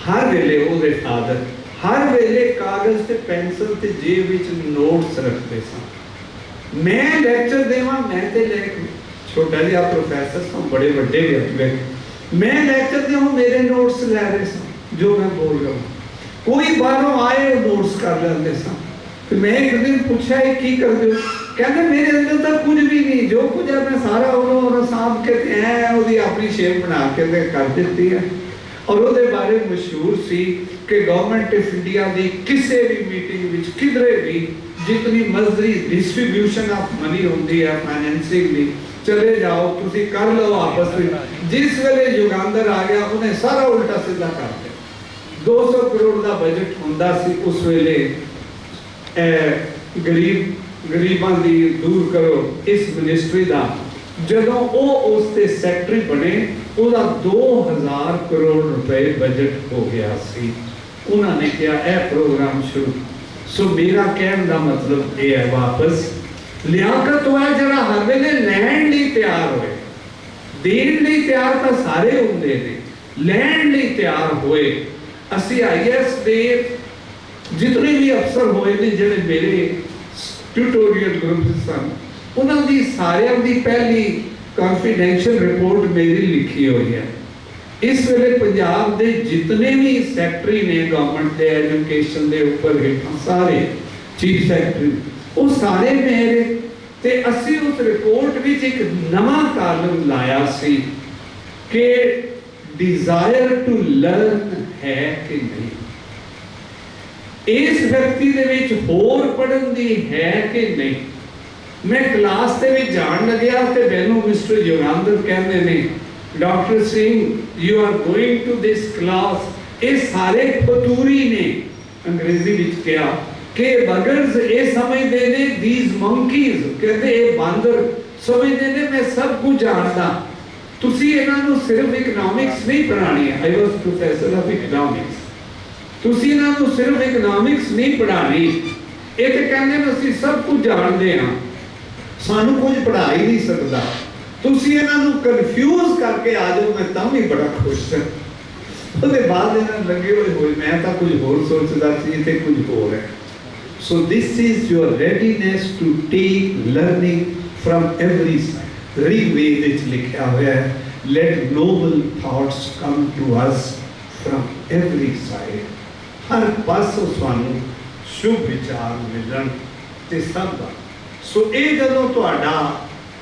हर वेले उहदे फादर हर वेले कागज ते पेंसिल ते जेब विच नोट्स रखते सन। मैं लैक्चर देवां, मैं ते छोटा जिहा प्रोफैसर सा, बड़े वड्डे व्यक्ति, मैं लैक्चर देवां मेरे नोट्स लै रहे सन जो मैं बोल रहा हूँ, कोई बाहरों आए वो नोट्स कर लेंदे सन। तो मैं एक दिन पूछा ये की करते हो, कहते मेरे अंदर तो कुछ भी नहीं, जो कुछ है मैं सारा उन्होंने सांभ के उसकी अपनी शेप बना के कर देती है। और वो बारे मशहूर सी कि गवर्नमेंट ऑफ इंडिया की किसी भी मीटिंग विच किधरे भी जितनी मर्जी डिस्ट्रीब्यूशन ऑफ मनी होती है फाइनेंसिंग की, चले जाओ तुसी कर लो आपस में। जिस वेले युगांदर आ गया उन्हें सारा उल्टा सीधा कर दिया। 200 करोड़ का बजट होंदा सी उस वेले, गरीबां दी दूर करो इस मिनिस्ट्री का। जदों वो उसके सैकटरी बने उसका 2000 करोड़ रुपए बजट हो गया सी। उन्होंने किया यह प्रोग्राम शुरू। सो मेरा कहने का मतलब ये है, वापस लियाकत है जरा हर वेले लैण लई तैयार होए, देण लई तैयार तो सारे हुंदे ने, लैण लई तैयार होए। असी IAS दे जितने भी अफसर होए ने जिहड़े मेरे ट्यूटोरियल ग्रुप सन, उन्हां दी सारियां दी पहली कॉन्फिडेंशियल रिपोर्ट मेरी लिखी हुई है। इस वेले पंजाब दे जितने भी सैकटरी ने गवर्नमेंट दे एजुकेशन दे ऊपर हेठां सारे चीफ सैकटरी वो सारे मेरे ते असी उस रिपोर्ट विच एक नवा कालम लाया सी कि डिजायर टू लर्न है कि नहीं, इस व्यक्ति दे विच होर पढ़न दी है कि नहीं। मैं क्लास दे विच जान लग्या ते मैनूं मिस्टर योगांदर कहंदे ने, doctor Singh you are going to this class. ये सारे फतूरी ने अंग्रेजी विच कहा कि बगर्स ये समझते ने, दीज मंकीज कहते ये बांदर समझते ने मैं सब कुछ जानता। तुसी इन्हां नूं सिर्फ इकनॉमिक्स नहीं पढ़ानी है, I was professor of economics, तुसी इन्हां नूं सिर्फ इकनॉमिक्स नहीं पढ़ानी, ये तो कहंदे ने असीं सब कुछ जानते हैं, सानू कुछ पढ़ा ही नहीं सकता। तुसी इन्हां नूं कन्फ्यूज करके आ जाओ, मैं तां भी बड़ा खुश हां। उसके बाद इन्हां लगे हुए मैं तो कुछ होर सोचदा सी, इत्थे कुछ होर है। So this is your readiness to take learning from every side. Rigved ਵਿੱਚ ਲਿਖਿਆ ਹੋਇਆ ਹੈ, let noble thoughts come to us from every side. ਹਰ ਪਾਸੋਂ ਸਾਨੂੰ ਸ਼ੁਭ ਵਿਚਾਰ ਮਿਲਣ ਤੇ ਸਭ ਦਾ। ਸੋ ਇਹ ਜਦੋਂ ਤੁਹਾਡਾ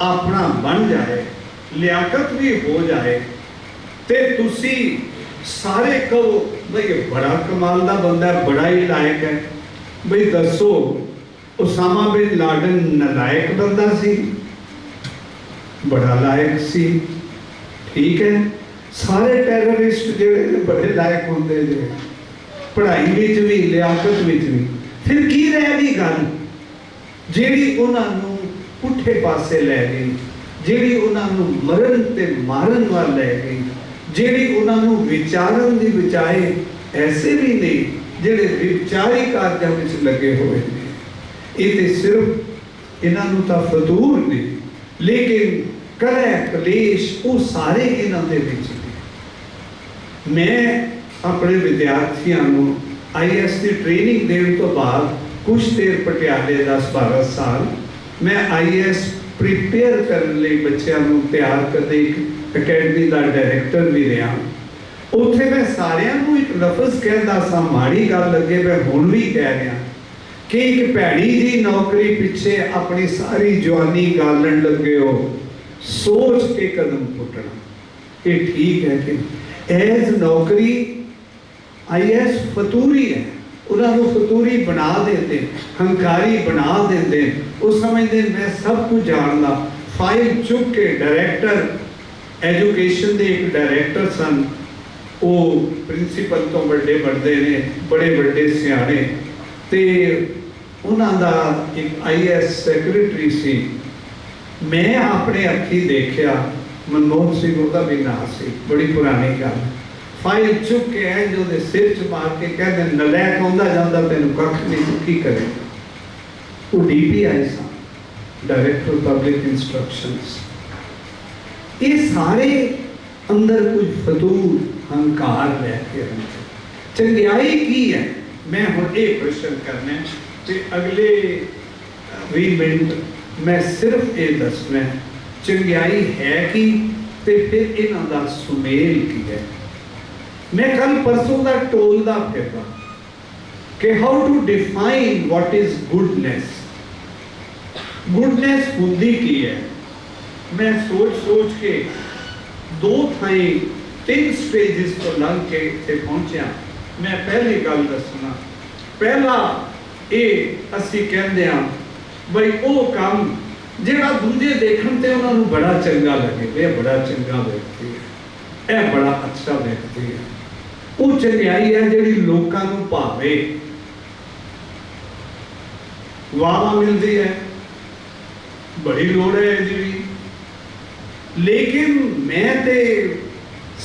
ਆਪਣਾ ਬਣ ਜਾਏ, ਲਿਆਕਤ ਵੀ ਹੋ ਜਾਏ, ਤੇ ਤੁਸੀਂ ਸਾਰੇ ਕਹੋ ਬਈ ਇਹ ਬੜਾ ਕਮਾਲ ਦਾ ਬੰਦਾ ਹੈ, ਬੜਾ ਹੀ ਲਾਇਕ ਹੈ। ਬਈ ਦੱਸੋ, ਉਸਾਮਾ ਬਿਨ ਲਾਡਨ ਨਲਾਇਕ ਬੰਦਾ ਸੀ? ਬੜਾ ਲਾਇਕ ਸੀ, ਠੀਕ ਹੈ। ਸਾਰੇ ਟੈਰਰਿਸਟ ਜਿਹੜੇ ਨੇ ਬੜੇ ਲਾਇਕ ਹੁੰਦੇ ਨੇ, ਪੜ੍ਹਾਈ ਵਿੱਚ ਵੀ, ਲਿਆਕਤ ਵਿੱਚ ਵੀ। ਫਿਰ ਕੀ ਰਹਿ ਗਈ ਗੱਲ ਜਿਹੜੀ ਉਹਨਾਂ ਨੂੰ ਪੁੱਠੇ ਪਾਸੇ ਲੈ ਗਈ, ਜਿਹੜੀ ਉਹਨਾਂ ਨੂੰ ਮਰਨ ਤੇ ਮਾਰਨ ਵੱਲ ਲੈ ਗਈ, ਜਿਹੜੀ ਉਹਨਾਂ ਨੂੰ ਵਿਚਾਰਨ ਦੀ ਬਜਾਏ ਐਸੇ ਵੀ ਨੇ ਜਿਹੜੇ ਵਿਚਾਰੀ ਕਾਰਜਾਂ ਵਿੱਚ ਲੱਗੇ ਹੋਏ ਨੇ। ਇਹ ਤੇ ਸਿਰਫ ਇਹਨਾਂ ਨੂੰ ਤਾਂ ਫਤੂਰ ਨੇ, ਲੇਕਿਨ ਕਲਹ ਕਲੇਸ਼ ਉਹ ਸਾਰੇ ਇਹਨਾਂ ਦੇ ਵਿੱਚ ਨੇ। ਮੈਂ ਆਪਣੇ ਵਿਦਿਆਰਥੀਆਂ ਨੂੰ IAS ਦੀ ਟ੍ਰੇਨਿੰਗ ਦੇਣ ਤੋਂ ਬਾਅਦ ਕੁਝ ਦੇਰ ਪਟਿਆਲੇ 10-12 ਸਾਲ ਮੈਂ IAS ਪ੍ਰੀਪੇਅਰ ਕਰਨ ਲਈ ਬੱਚਿਆਂ ਨੂੰ ਤਿਆਰ ਕਰਦੇ ਇੱਕ ਅਕੈਡਮੀ ਦਾ ਡਾਇਰੈਕਟਰ ਵੀ ਰਿਹਾ। ਉੱਥੇ ਮੈਂ ਸਾਰਿਆਂ ਨੂੰ ਇੱਕ ਲਫ਼ਜ਼ ਕਹਿੰਦਾ ਸਾਂ, ਮਾੜੀ ਗੱਲ ਲੱਗੇ ਮੈਂ ਹੁਣ ਵੀ ਕਹਿ ਰਿਹਾ, ਕਿ ਇੱਕ ਭੈੜੀ ਜੀ ਨੌਕਰੀ ਪਿੱਛੇ ਆਪਣੀ ਸਾਰੀ ਜਵਾਨੀ ਗਾਲਣ ਲੱਗੇ ਹੋ, ਸੋਚ ਕੇ ਕਦਮ ਪੁੱਟਣਾ। ਇਹ ਠੀਕ ਹੈ ਕਿ ਐਜ਼ ਨੌਕਰੀ IAS ਫਤੂਰੀ ਹੈ, ਉਹਨਾਂ ਨੂੰ ਫਤੂਰੀ ਬਣਾ ਦਿੰਦੇ, ਹੰਕਾਰੀ ਬਣਾ ਦਿੰਦੇ। ਉਹ ਸਮਝਦੇ ਮੈਂ ਸਭ ਕੁਝ ਜਾਣਦਾ। ਫਾਈਲ ਚੁੱਕ ਕੇ ਡਾਇਰੈਕਟਰ ਐਜੂਕੇਸ਼ਨ ਦੇ ਇੱਕ ਡਾਇਰੈਕਟਰ ਸਨ, ਉਹ ਪ੍ਰਿੰਸੀਪਲ ਤੋਂ ਵੱਡੇ ਵੱਡੇ ਨੇ, ਬੜੇ ਵੱਡੇ ਸਿਆਣੇ, ਤੇ ਉਹਨਾਂ ਦਾ ਇੱਕ IAS ਸੈਕਟਰੀ ਸੀ। ਮੈਂ ਆਪਣੇ ਅੱਖੀਂ ਦੇਖਿਆ, ਮਨਮੋਹਨ ਸਿੰਘ ਉਹਦਾ ਵੀ ਨਾਂ ਸੀ, ਬੜੀ ਪੁਰਾਣੀ ਗੱਲ। ਫਾਈਲ ਚੁੱਕ ਕੇ ਐਂ ਜੋ ਦੇ ਸਿਰ 'ਚ ਮਾਰ ਕੇ ਕਹਿੰਦੇ ਨਲਾਇਕ ਆਉਂਦਾ ਜਾਂਦਾ, ਤੈਨੂੰ ਕੱਖ ਨਹੀਂ, ਤੂੰ ਕੀ ਕਰੇ। ਉਹ DPI ਸਨ, ਡਾਇਰੈਕਟਰ ਪਬਲਿਕ ਇੰਸਟਰਕਸ਼ਨਸ। ਇਹ ਸਾਰੇ ਅੰਦਰ ਕੁਝ ਫਤੂਰ ਹੰਕਾਰ ਲੈ ਕੇ ਆਉਂਦੇ। ਚੰਗਿਆਈ ਕੀ ਹੈ? ਮੈਂ ਹੁਣ ਇਹ ਪ੍ਰਸ਼ਨ ਕਰਨਾ ਤੇ ਅਗਲੇ 20 ਮਿੰਟ ਮੈਂ ਸਿਰਫ ਇਹ ਦੱਸਣਾ ਚੰਗਿਆਈ ਹੈ ਕੀ, ਤੇ ਫਿਰ ਇਹਨਾਂ ਦਾ ਸੁਮੇਲ ਕੀ ਹੈ। ਮੈਂ ਕੱਲ ਪਰਸੋਂ ਦਾ ਟੋਲਦਾ ਫਿਰਦਾ ਕਿ how to define what is goodness. Goodness ਹੁੰਦੀ ਕੀ ਹੈ? ਮੈਂ ਸੋਚ ਕੇ ਦੋ ਥਾਈਂ 3 ਸਟੇਜਸ ਤੋਂ ਲੰਘ ਕੇ ਇੱਥੇ ਪਹੁੰਚਿਆ। ਮੈਂ ਪਹਿਲੀ ਗੱਲ ਦੱਸਣਾ, ਪਹਿਲਾ ਇਹ ਅਸੀਂ ਕਹਿੰਦੇ ਹਾਂ ਬਈ ਉਹ ਕੰਮ ਜਿਹੜਾ ਦੂਜੇ ਦੇਖਣ ਤੇ ਉਹਨਾਂ ਨੂੰ ਬੜਾ ਚੰਗਾ ਲੱਗੇ, ਇਹ ਬੜਾ ਚੰਗਾ ਵਿਅਕਤੀ ਹੈ, ਇਹ ਬੜਾ ਅੱਛਾ ਵਿਅਕਤੀ ਹੈ। ਉਹ ਚੰਗਿਆਈ ਹੈ ਜਿਹੜੀ ਲੋਕਾਂ ਨੂੰ ਭਾਵੇ, ਵਾਹ ਮਿਲਦੀ ਹੈ, ਬੜੀ ਲੋੜ ਹੈ ਇਹਦੀ ਵੀ। ਲੇਕਿਨ ਮੈਂ ਤੇ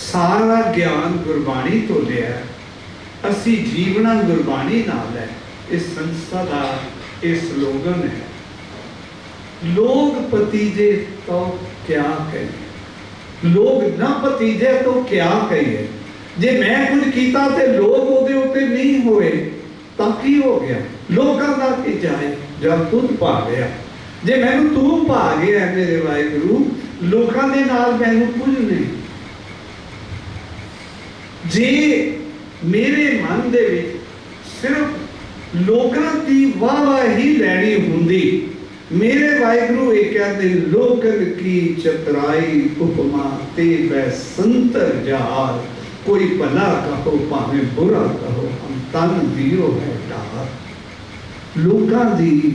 ਸਾਰਾ ਗਿਆਨ ਗੁਰਬਾਣੀ ਤੋਂ ਲਿਆ, ਅਸੀਂ ਜੀਵਨਾ ਗੁਰਬਾਣੀ ਨਾਲ ਹੈ। ਇਸ ਸੰਸਥਾ ਦਾ ਇਹ ਸਲੋਗਨ ਹੈ, ਲੋਗ ਭਤੀਜੇ ਤੋਂ ਕਿਆ ਕਹੇ, ਲੋਗ ਨਾ ਭਤੀਜੇ ਤੋਂ ਕਿਆ ਕਹੀਏ। ਜੇ ਮੈਂ ਕੁਝ ਕੀਤਾ ਤੇ ਲੋਕ ਉਹਦੇ ਉੱਤੇ ਨਹੀਂ ਹੋਏ ਤਾਂ ਕੀ ਹੋ ਗਿਆ? ਲੋਕਾਂ ਦਾ ਕੀ ਜਾਏ ਜਦ ਤੁਧ ਪਾ ਗਿਆ। ਜੇ ਮੈਨੂੰ ਤੂੰ ਪਾ ਗਿਆ ਮੇਰੇ ਵਾਹਿਗੁਰੂ, ਲੋਕਾਂ ਦੇ ਨਾਲ ਮੈਨੂੰ ਕੁਝ ਨਹੀਂ। ਜੇ ਮੇਰੇ ਮਨ ਦੇ ਵਿੱਚ ਸਿਰਫ ਲੋਕਾਂ ਦੀ ਵਾਹ ਹੀ ਲੈਣੀ ਹੁੰਦੀ, ਮੇਰੇ ਵਾਹਿਗੁਰੂ ਇਹ ਕਹਿੰਦੇ ਲੋਕਨ ਕੀ ਚਤਰਾਈ ਉਪਮਾ ਤੇ ਬੈ ਸੰਤਰ ਜਾਰ, ਕੋਈ ਭਲਾ ਕਹੋ ਭਾਵੇਂ ਬੁਰਾ ਕਹੋ, ਹਮ ਤਨ ਦਿਓ ਹੈ ਡਾਰ। ਲੋਕਾਂ ਦੀ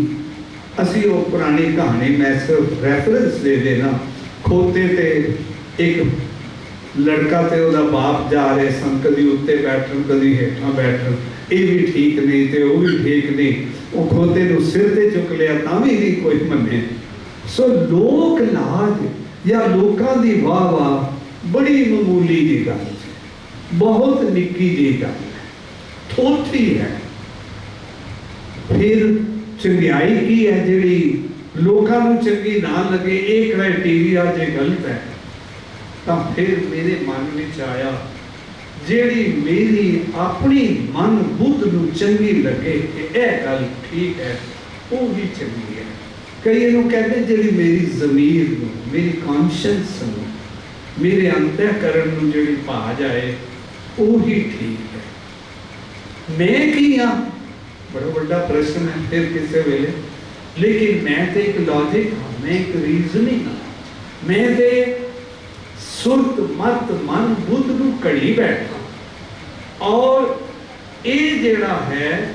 ਅਸੀਂ ਉਹ ਪੁਰਾਣੀ ਕਹਾਣੀ ਮੈਂ ਸਿਰਫ ਰੈਫਰੈਂਸ ਦੇ ਦੇਣਾ, ਖੋਤੇ ਤੇ ਇੱਕ ਲੜਕਾ ਤੇ ਉਹਦਾ ਬਾਪ ਜਾ ਰਹੇ ਸਨ, ਕਦੀ ਉੱਤੇ ਬੈਠਣ ਕਦੀ ਹੇਠਾਂ ਬੈਠਣ, ਇਹ ਵੀ ਠੀਕ ਨਹੀਂ ਤੇ ਉਹ ਵੀ ਠੀਕ ਨਹੀਂ। ਉਹ ਖੋਤੇ ਨੂੰ ਸਿਰ ਤੇ ਚੁੱਕ ਲਿਆ ਤਾਂ ਵੀ ਨਹੀਂ ਕੋਈ ਮੰਨੇ। ਸੋ ਲੋਕ ਲਾਜ ਜਾਂ ਲੋਕਾਂ ਦੀ ਵਾਹ ਵਾਹ ਬੜੀ ਮਾਮੂਲੀ ਜੀ ਗੱਲ, ਬਹੁਤ ਨਿੱਕੀ ਜੀ ਗੱਲ ਹੈ, ਥੋਥੀ ਹੈ। ਫਿਰ ਚੰਗਿਆਈ ਕੀ ਹੈ ਜਿਹੜੀ ਲੋਕਾਂ ਨੂੰ ਚੰਗੀ ਨਾ ਲੱਗੇ? ਇਹ ਕ੍ਰਾਈਟੇਰੀਆ ਜੇ ਗਲਤ ਹੈ ਤਾਂ ਫਿਰ ਮੇਰੇ ਮਨ ਵਿੱਚ ਆਇਆ, ਜਿਹੜੀ ਮੇਰੀ ਆਪਣੀ ਮਨ ਬੁੱਧ ਨੂੰ ਚੰਗੀ ਲੱਗੇ ਕਿ ਇਹ ਗੱਲ ਠੀਕ ਹੈ, ਉਹ ਹੀ ਚੰਗੀ ਹੈ। ਕਈ ਇਹਨੂੰ ਕਹਿੰਦੇ ਜਿਹੜੀ ਮੇਰੀ ਜ਼ਮੀਰ ਨੂੰ, ਮੇਰੀ ਕੌਨਸ਼ੀਅੰਸ ਨੂੰ, ਮੇਰੇ ਅੰਤःਕਰਨ ਨੂੰ ਜਿਹੜੀ ਭਾ ਜਾਏ ਉਹ ਹੀ ਠੀਕ ਹੈ। ਮੈਂ ਕੀ ਹਾਂ, ਬੜਾ ਵੱਡਾ ਪ੍ਰਸ਼ਨ ਹੈ ਫਿਰ ਕਿਸੇ ਵੇਲੇ। ਲੇਕਿਨ ਮੈਂ ਤੇ ਇੱਕ ਲੌਜਿਕ ਹਾਂ, ਮੈਂ ਇੱਕ ਰੀਜ਼ਨਿੰਗ ਹਾਂ, ਮੈਂ ਤੇ ਸੁਰਤ ਮਤ ਮਨ ਬੁੱਧ ਨੂੰ ਘੜੀ ਬੈਠਾ। ਔਰ ਇਹ ਜਿਹੜਾ ਹੈ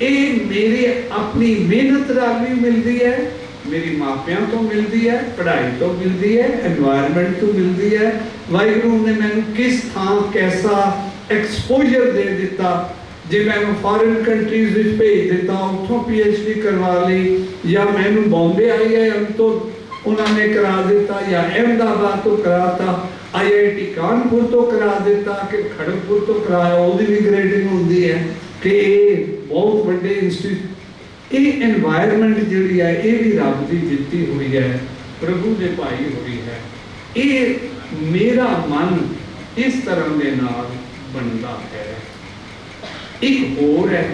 ਇਹ ਮੇਰੇ ਆਪਣੀ ਮਿਹਨਤ ਨਾਲ ਵੀ ਮਿਲਦੀ ਹੈ, ਮੇਰੀ ਮਾਪਿਆਂ ਤੋਂ ਮਿਲਦੀ ਹੈ, ਪੜ੍ਹਾਈ ਤੋਂ ਮਿਲਦੀ ਹੈ, এনवायरमेंट ਤੋਂ ਮਿਲਦੀ ਹੈ। ਵਾਹਿਗੁਰੂ ਨੇ ਮੈਨੂੰ ਕਿਸ ਥਾਂ ਕੈਸਾ ਐਕਸਪੋਜ਼ਰ ਦੇ ਦਿੱਤਾ। ਜੇ ਮੈਨੂੰ ਫੋਰਨ ਕੰਟਰੀਜ਼ ਵਿੱਚ ਭੇਜ ਦਿੱਤਾ, ਉੱਥੋਂ PhD ਕਰਵਾ ਲਈ, ਜਾਂ ਮੈਨੂੰ ਬੰਬੇ IIM ਤੋਂ ਉਹਨਾਂ ਨੇ ਕਰਾ ਦਿੱਤਾ, ਜਾਂ ਅਹਿਮਦਾਬਾਦ ਤੋਂ ਕਰਾਤਾ, IIT ਕਾਨਪੁਰ ਤੋਂ ਕਰਾ ਦਿੱਤਾ, ਕਿ ਖੜਗਪੁਰ ਤੋਂ ਕਰਾਇਆ, ਉਹਦੀ ਵੀ ਗ੍ਰੇਡਿੰਗ ਹੁੰਦੀ ਹੈ ਕਿ ਇਹ ਬਹੁਤ ਵੱਡੇ ਇੰਸਟੀਟਿਊਟ। ਇਹ এনवायरमेंट ਜਿਹੜੀ ਹੈ ਇਹ ਵੀ ਰੱਬ ਦੀ ਦਿੱਤੀ ਹੋਈ ਹੈ, ਪ੍ਰਭੂ ਦੇ ਪਾਈ ਹੋਈ ਹੈ। ਇਹ ਮੇਰਾ ਮਨ ਇਸ ਤਰ੍ਹਾਂ ਦੇ ਨਾਲ ਬਣਦਾ ਹੈ। ਇੱਕ ਹੋਰ ਹੈ,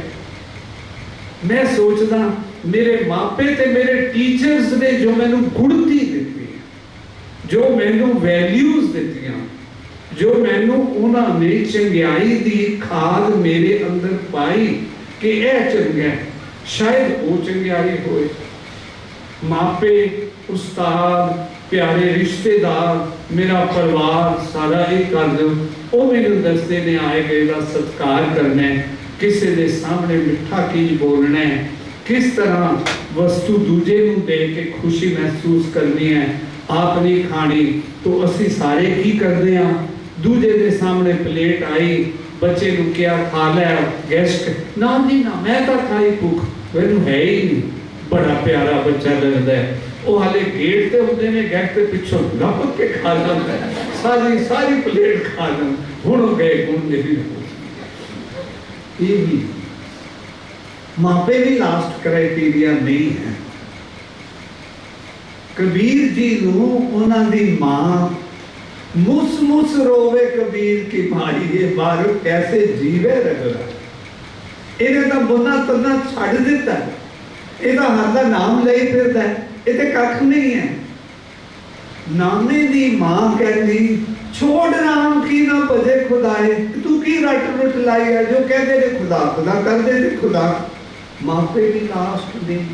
ਮੈਂ ਸੋਚਦਾ ਮੇਰੇ ਮਾਪੇ ਤੇ ਮੇਰੇ ਟੀਚਰਸ ਨੇ ਜੋ ਮੈਨੂੰ ਗੁੜਤੀ ਦਿੱਤੀ, ਜੋ ਮੈਨੂੰ ਵੈਲਿਊਜ਼ ਦਿੱਤੀਆਂ, ਜੋ ਮੈਨੂੰ ਉਹਨਾਂ ਨੇ ਚੰਗਿਆਈ ਦੀ ਖਾਦ ਮੇਰੇ ਅੰਦਰ ਪਾਈ ਕਿ ਇਹ ਚੰਗਾ ਹੈ, ਸ਼ਾਇਦ ਉਹ ਚੰਗਿਆਈ ਹੋਏ। ਮਾਪੇ, ਉਸਤਾਦ, ਪਿਆਰੇ ਰਿਸ਼ਤੇਦਾਰ, ਮੇਰਾ ਪਰਿਵਾਰ ਸਾਰਾ ਇਹ ਕਰ ਦਿਓ, ਉਹ ਮੈਨੂੰ ਦੱਸਦੇ ਨੇ ਆਏ ਗਏ ਦਾ ਸਤਿਕਾਰ ਕਰਨਾ ਹੈ, ਕਿਸੇ ਦੇ ਸਾਹਮਣੇ ਮਿੱਠਾ ਕੀ ਬੋਲਣਾ ਹੈ, ਕਿਸ ਤਰ੍ਹਾਂ ਵਸਤੂ ਦੂਜੇ ਨੂੰ ਦੇ ਕੇ ਖੁਸ਼ੀ ਮਹਿਸੂਸ ਕਰਨੀ ਹੈ, ਆਪ ਨਹੀਂ ਖਾਣੀ। तो ਅਸੀਂ ਸਾਰੇ ਕੀ ਕਰਦੇ ਹਾਂ, ਦੂਜੇ ਦੇ ਸਾਹਮਣੇ ਪਲੇਟ ਆਈ, ਬੱਚੇ ਨੂੰ ਕਿਹਾ ਖਾ ਲੈ, ਗੈਸਟ ਨਾ ਜੀ ਨਾ ਮੈਂ ਤਾਂ ਖਾਈ ਭੁੱਖ, ਮੈਨੂੰ ਹੈ ਹੀ ਨਹੀਂ। ਬੜਾ ਪਿਆਰਾ ਬੱਚਾ ਲੱਗਦਾ ਹੈ, ਉਹ ਹਾਲੇ ਗੇਟ ਤੇ ਹੁੰਦੇ ਨੇ, ਗੇਟ ਤੇ ਪਿੱਛੋਂ ਲੱਭ ਕੇ ਖਾ ਲੈਂਦਾ, ਸਾਰੀ ਪਲੇਟ ਖਾ ਲੈਂਦਾ। ਹੁਣ ਉਹ ਗਏ ਹੁਣ ਨਹੀਂ। ਇਹ ਵੀ ਮਾਪੇ ਵੀ ਲਾਸਟ ਕ੍ਰਾਈਟੇਰੀਆ ਨਹੀਂ ਹੈ। कबीर जी ਨੂੰ ਉਹਨਾਂ ਦੀ ਮਾਂ ਮੁਸ ਰੋਵੇ ਕਬੀਰ ਕੀ ਮਾਈ, ਇਹ ਬਾਹਰ ਕੈਸੇ ਜੀਵੇ ਰਗੜਾ। ਇਹਨੇ ਤਾਂ ਬੁਨਾ ਤੰਨਾ ਛੱਡ ਦਿੱਤਾ, ਇਹਦਾ ਹਰ ਦਾ ਨਾਮ ਲਈ ਫਿਰਦਾ, ਇਹ ਤੇ ਕੱਖ ਨਹੀਂ ਹੈ। ਨਾਮੇ ਦੀ ਮਾਂ ਕਹਿੰਦੀ ਛੋੜ ਨਾਮ ਕੀ ਨਾ ਭਜੇ ਖੁਦਾਏ, ਤੂੰ ਕੀ ਰੱਟ ਰੁੱਟ ਲਾਈ ਹੈ, ਜੋ ਕਹਿੰਦੇ ਨੇ ਖੁਦਾ ਖੁਦਾ ਕਰਦੇ ਨੇ ਖੁਦਾ। ਮਾਪੇ ਵੀ ਲਾਸਟ ਨਹੀਂ।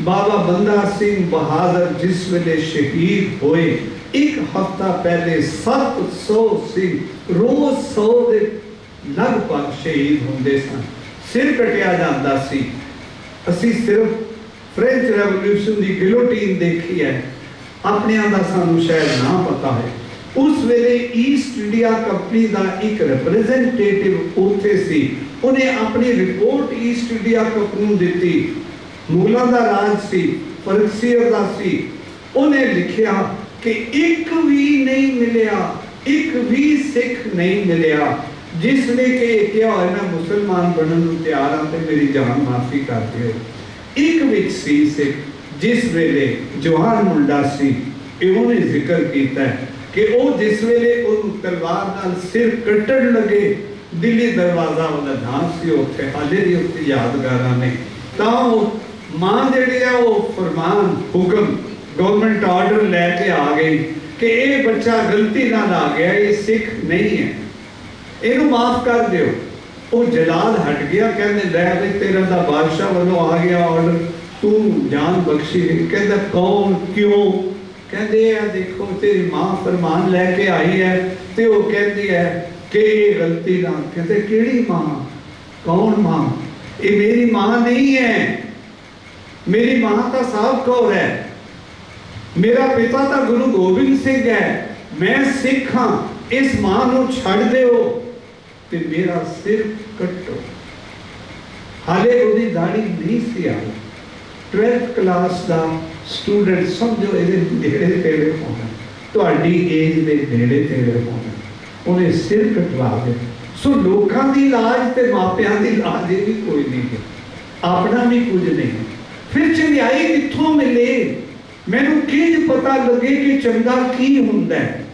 ਬਾਬਾ ਬੰਦਾ ਸਿੰਘ ਬਹਾਦਰ ਜਿਸ ਵੇਲੇ ਸ਼ਹੀਦ ਹੋਏ, ਇੱਕ ਹਫ਼ਤਾ ਪਹਿਲੇ 700 ਸਿੰਘ ਰੋਜ਼ 100 ਦੇ ਲਗਭਗ ਸ਼ਹੀਦ ਹੁੰਦੇ ਸਨ, ਸਿਰ ਕਟਿਆ ਜਾਂਦਾ ਸੀ। ਅਸੀਂ ਸਿਰਫ ਫ੍ਰੈਂਚ ਰੈਵੋਲੂਸ਼ਨ ਦੀ ਗਿਲੋਟੀਨ ਦੇਖੀ ਹੈ, ਆਪਣਿਆਂ ਦਾ ਸਾਨੂੰ ਸ਼ਾਇਦ ਨਾ ਪਤਾ ਹੈ। ਉਸ ਵੇਲੇ ਈਸਟ ਇੰਡੀਆ ਕੰਪਨੀ ਦਾ ਇੱਕ ਰਿਪਰੈਜ਼ੈਂਟੇਟਿਵ ਉੱਥੇ ਸੀ, ਉਹਨੇ ਆਪਣੀ ਰਿਪੋਰਟ ਈਸਟ ਇੰਡੀਆ ਕੰਪਨੀ ਨੂੰ ਦਿੱਤੀ। ਮੁਗਲਾਂ ਦਾ ਰਾਜ ਸੀ, ਫਰਕਸੀਅਰ ਦਾ ਸੀ। ਉਹਨੇ ਲਿਖਿਆ ਕਿ ਇੱਕ ਵੀ ਨਹੀਂ ਮਿਲਿਆ, ਇੱਕ ਵੀ ਸਿੱਖ ਨਹੀਂ ਮਿਲਿਆ ਜਿਸ ਨੇ ਕਿ ਕਿਹਾ ਹੋਇਆ ਮੈਂ ਮੁਸਲਮਾਨ ਬਣਨ ਨੂੰ ਤਿਆਰ ਹਾਂ ਤੇ ਮੇਰੀ ਜਾਨ ਮਾਫੀ ਕਰ ਦਿਓ। ਇੱਕ ਵਿੱਚ ਸੀ ਸਿੱਖ, ਜਿਸ ਵੇਲੇ ਜਵਾਨ ਮੁੰਡਾ ਸੀ, ਇਹ ਉਹਨੇ ਜ਼ਿਕਰ ਕੀਤਾ ਕਿ ਉਹ ਜਿਸ ਵੇਲੇ ਉਹਨੂੰ ਤਲਵਾਰ ਨਾਲ ਸਿਰ ਕੱਟਣ ਲੱਗੇ, ਦਿੱਲੀ ਦਰਵਾਜ਼ਾ ਉਹਦਾ ਨਾਮ ਸੀ, ਉੱਥੇ ਹਾਲੇ ਵੀ ਉੱਥੇ ਯਾਦਗਾਰਾਂ ਨੇ। ਤਾਂ ਉਹ ਮਾਂ ਜਿਹੜੀ ਹੈ ਉਹ ਫਰਮਾਨ ਹੁਕਮ ਗਵਰਨਮੈਂਟ ਆਰਡਰ ਲੈ ਕੇ ਆ ਗਈ ਕਿ ਇਹ ਬੱਚਾ ਗਲਤੀ ਨਾਲ ਆ ਗਿਆ, ਇਹ ਸਿੱਖ ਨਹੀਂ ਹੈ, ਇਹਨੂੰ ਮਾਫ ਕਰ ਦਿਓ। ਉਹ ਜਲਾਦ ਹਟ ਗਿਆ, ਕਹਿੰਦੇ ਲੈ ਵੀ ਤੇਰਾ ਦਾ ਬਾਦਸ਼ਾਹ ਵੱਲੋਂ ਆ ਗਿਆ ਆਰਡਰ, ਤੂੰ ਜਾਨ ਬਖਸ਼ੀ। ਕਹਿੰਦਾ ਕੌਣ, ਕਿਉਂ? ਕਹਿੰਦੇ ਆ ਦੇਖੋ ਤੇਰੀ ਮਾਂ ਫਰਮਾਨ ਲੈ ਕੇ ਆਈ ਹੈ ਤੇ ਉਹ ਕਹਿੰਦੀ ਹੈ ਕਿ ਇਹ ਗਲਤੀ ਨਾਲ। ਕਹਿੰਦੇ ਕਿਹੜੀ ਮਾਂ, ਕੌਣ ਮਾਂ? ਇਹ ਮੇਰੀ ਮਾਂ ਨਹੀਂ ਹੈ, ਮੇਰੀ ਮਾਂ ਤਾਂ ਸਾਹਿਬ ਕੌਰ ਹੈ, ਮੇਰਾ ਪਿਤਾ ਤਾਂ ਗੁਰੂ ਗੋਬਿੰਦ ਸਿੰਘ ਹੈ, ਮੈਂ ਸਿੱਖ ਹਾਂ, ਇਸ ਮਾਂ ਨੂੰ ਛੱਡ ਦਿਓ ਤੇ ਮੇਰਾ ਸਿਰ ਕੱਟੋ। ਹਾਲੇ ਉਹਦੀ ਦਾੜੀ ਨਹੀਂ ਸੀ ਆਈ, 12th ਕਲਾਸ ਦਾ ਸਟੂਡੈਂਟ, ਸਮਝੋ ਇਹਦੇ ਨੇੜੇ ਤੇੜੇ ਹੋਣਾ, ਤੁਹਾਡੀ ਏਜ ਦੇ ਨੇੜੇ ਤੇੜੇ ਹੋਣਾ, ਉਹਨੇ ਸਿਰ ਕਟਵਾ ਦਿੱਤਾ। ਸੋ ਲੋਕਾਂ ਦੀ ਲਾਜ ਤੇ ਮਾਪਿਆਂ ਦੀ ਲਾਜ ਇਹ ਵੀ ਕੋਈ ਨਹੀਂ ਹੈ, ਆਪਣਾ ਵੀ ਕੁਝ ਨਹੀਂ। ਫਿਰ ਚੰਗਿਆਈ ਕਿੱਥੋਂ ਮਿਲੇ? ਮੈਨੂੰ ਕੀ ਪਤਾ ਲੱਗੇ ਕਿ ਚੰਗਾ ਕੀ ਹੁੰਦਾ ਹੈ?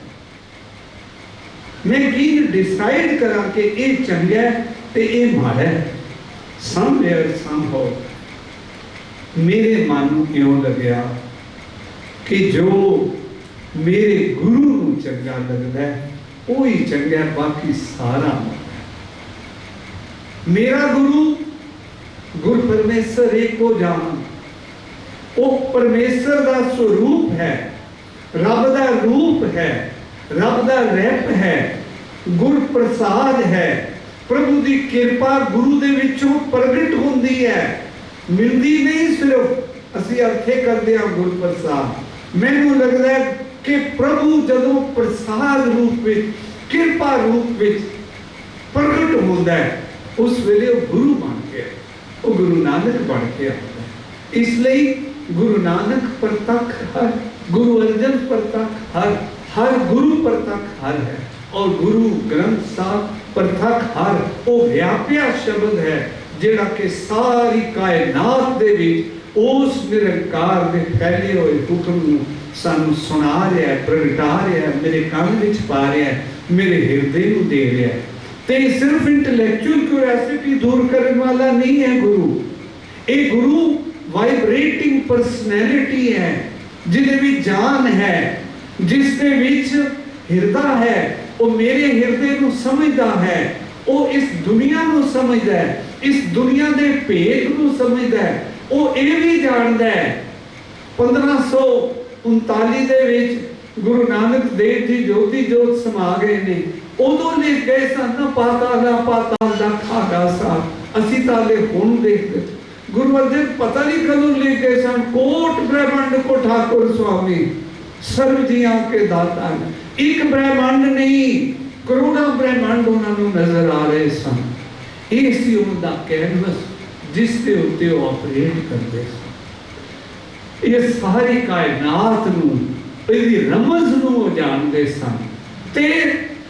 मैं की डिसाइड करा कि ये चंगा है ते ये माड़ा है। समवेयर समहाउ मेरे मन नूं इउं लग्या कि जो मेरे गुरु नूं चंगा लगदा है वो ही चंगा है, बाकी सारा माड़ा। मेरा गुरु गुर परमेश्वर एक को जान, वो परमेश्वर का स्वरूप है, रब का रूप है, रब का रैप है, गुर प्रसाद है। प्रभु की कृपा गुरु दे विचों प्रगट होंदी है, मिलती नहीं। सिर्फ असी अर्थे करते हैं गुर प्रसाद। मैनू लगता है कि प्रभु जदों प्रसाद रूप में, कृपा रूप में प्रगट होता है, उस वेले वो गुरु बन के, वो गुरु नानक बन के आता है। इसलिए गुरु नानक प्रतख हर, गुरु अर्जन प्रतख हर, हर गुरु प्रतख हर है। और गुरु ग्रंथ साहब प्रतख हर वो व्याप्या शब्द है जिहड़ा कि सारी कायनात दे विच उस निरंकार दे फैले हुए हुक्म नूं सानूं सुना रहा है, प्रगटा रहा है, मेरे कान विच पा रहा है, मेरे हृदय नूं दे रहा है। ते सिर्फ इंटलेक्चुअल क्यूरियोसिटी दूर करने वाला नहीं है गुरु। ये गुरु वाइब्रेटिंग पर्सनैलिटी है, जिहदे विच जान है, जिसदे विच हृदय है। वो मेरे हृदय को समझदा है, वो इस दुनिया को समझदा है, इस दुनिया के भेद को समझदा है। वो ये भी जानता है 1539 दे विच गुरु नानक देव जी ज्योति जोत समा गए ने, उदों लिख गए सन पाताला पाताल दा खागा सा, असी ताले हुण देखदे। गुरु अर्जन पता नहीं कदों लिख गए सन, कोट ब्रह्मांड को ठाकुर स्वामी सर्व जियां के दाता ने। एक ब्रह्मांड नहीं, करोड़ों ब्रह्मांड उन्होंने नजर आ रहे सन। ये सी उनका कैनवस जिसके उत्ते वो ऑपरेट करते सन। ये सारी कायनात नूं, इहदी रमज नूं वो जानते सन। ते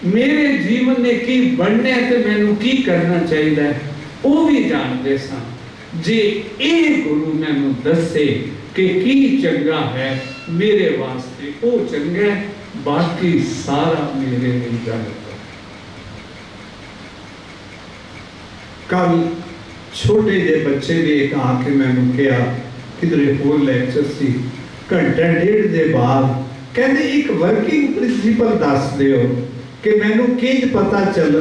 मेरे जीवन ने की बनना है ते मैनू की करना चाहिए वो भी जानते सन। जे ये गुरु मैनू दसे कि की चंगा है मेरे वास्ते, वो चंगा है, बाकी सारा मेरे लिए गलत है। कल छोटे जे बच्चे ने एक आके मैनू कहा किधरे होर लैक्चर सी, घंटा डेढ़ दे बाद कहते एक वर्किंग प्रिंसीपल दस दिओ कि मैनू किंज पता चल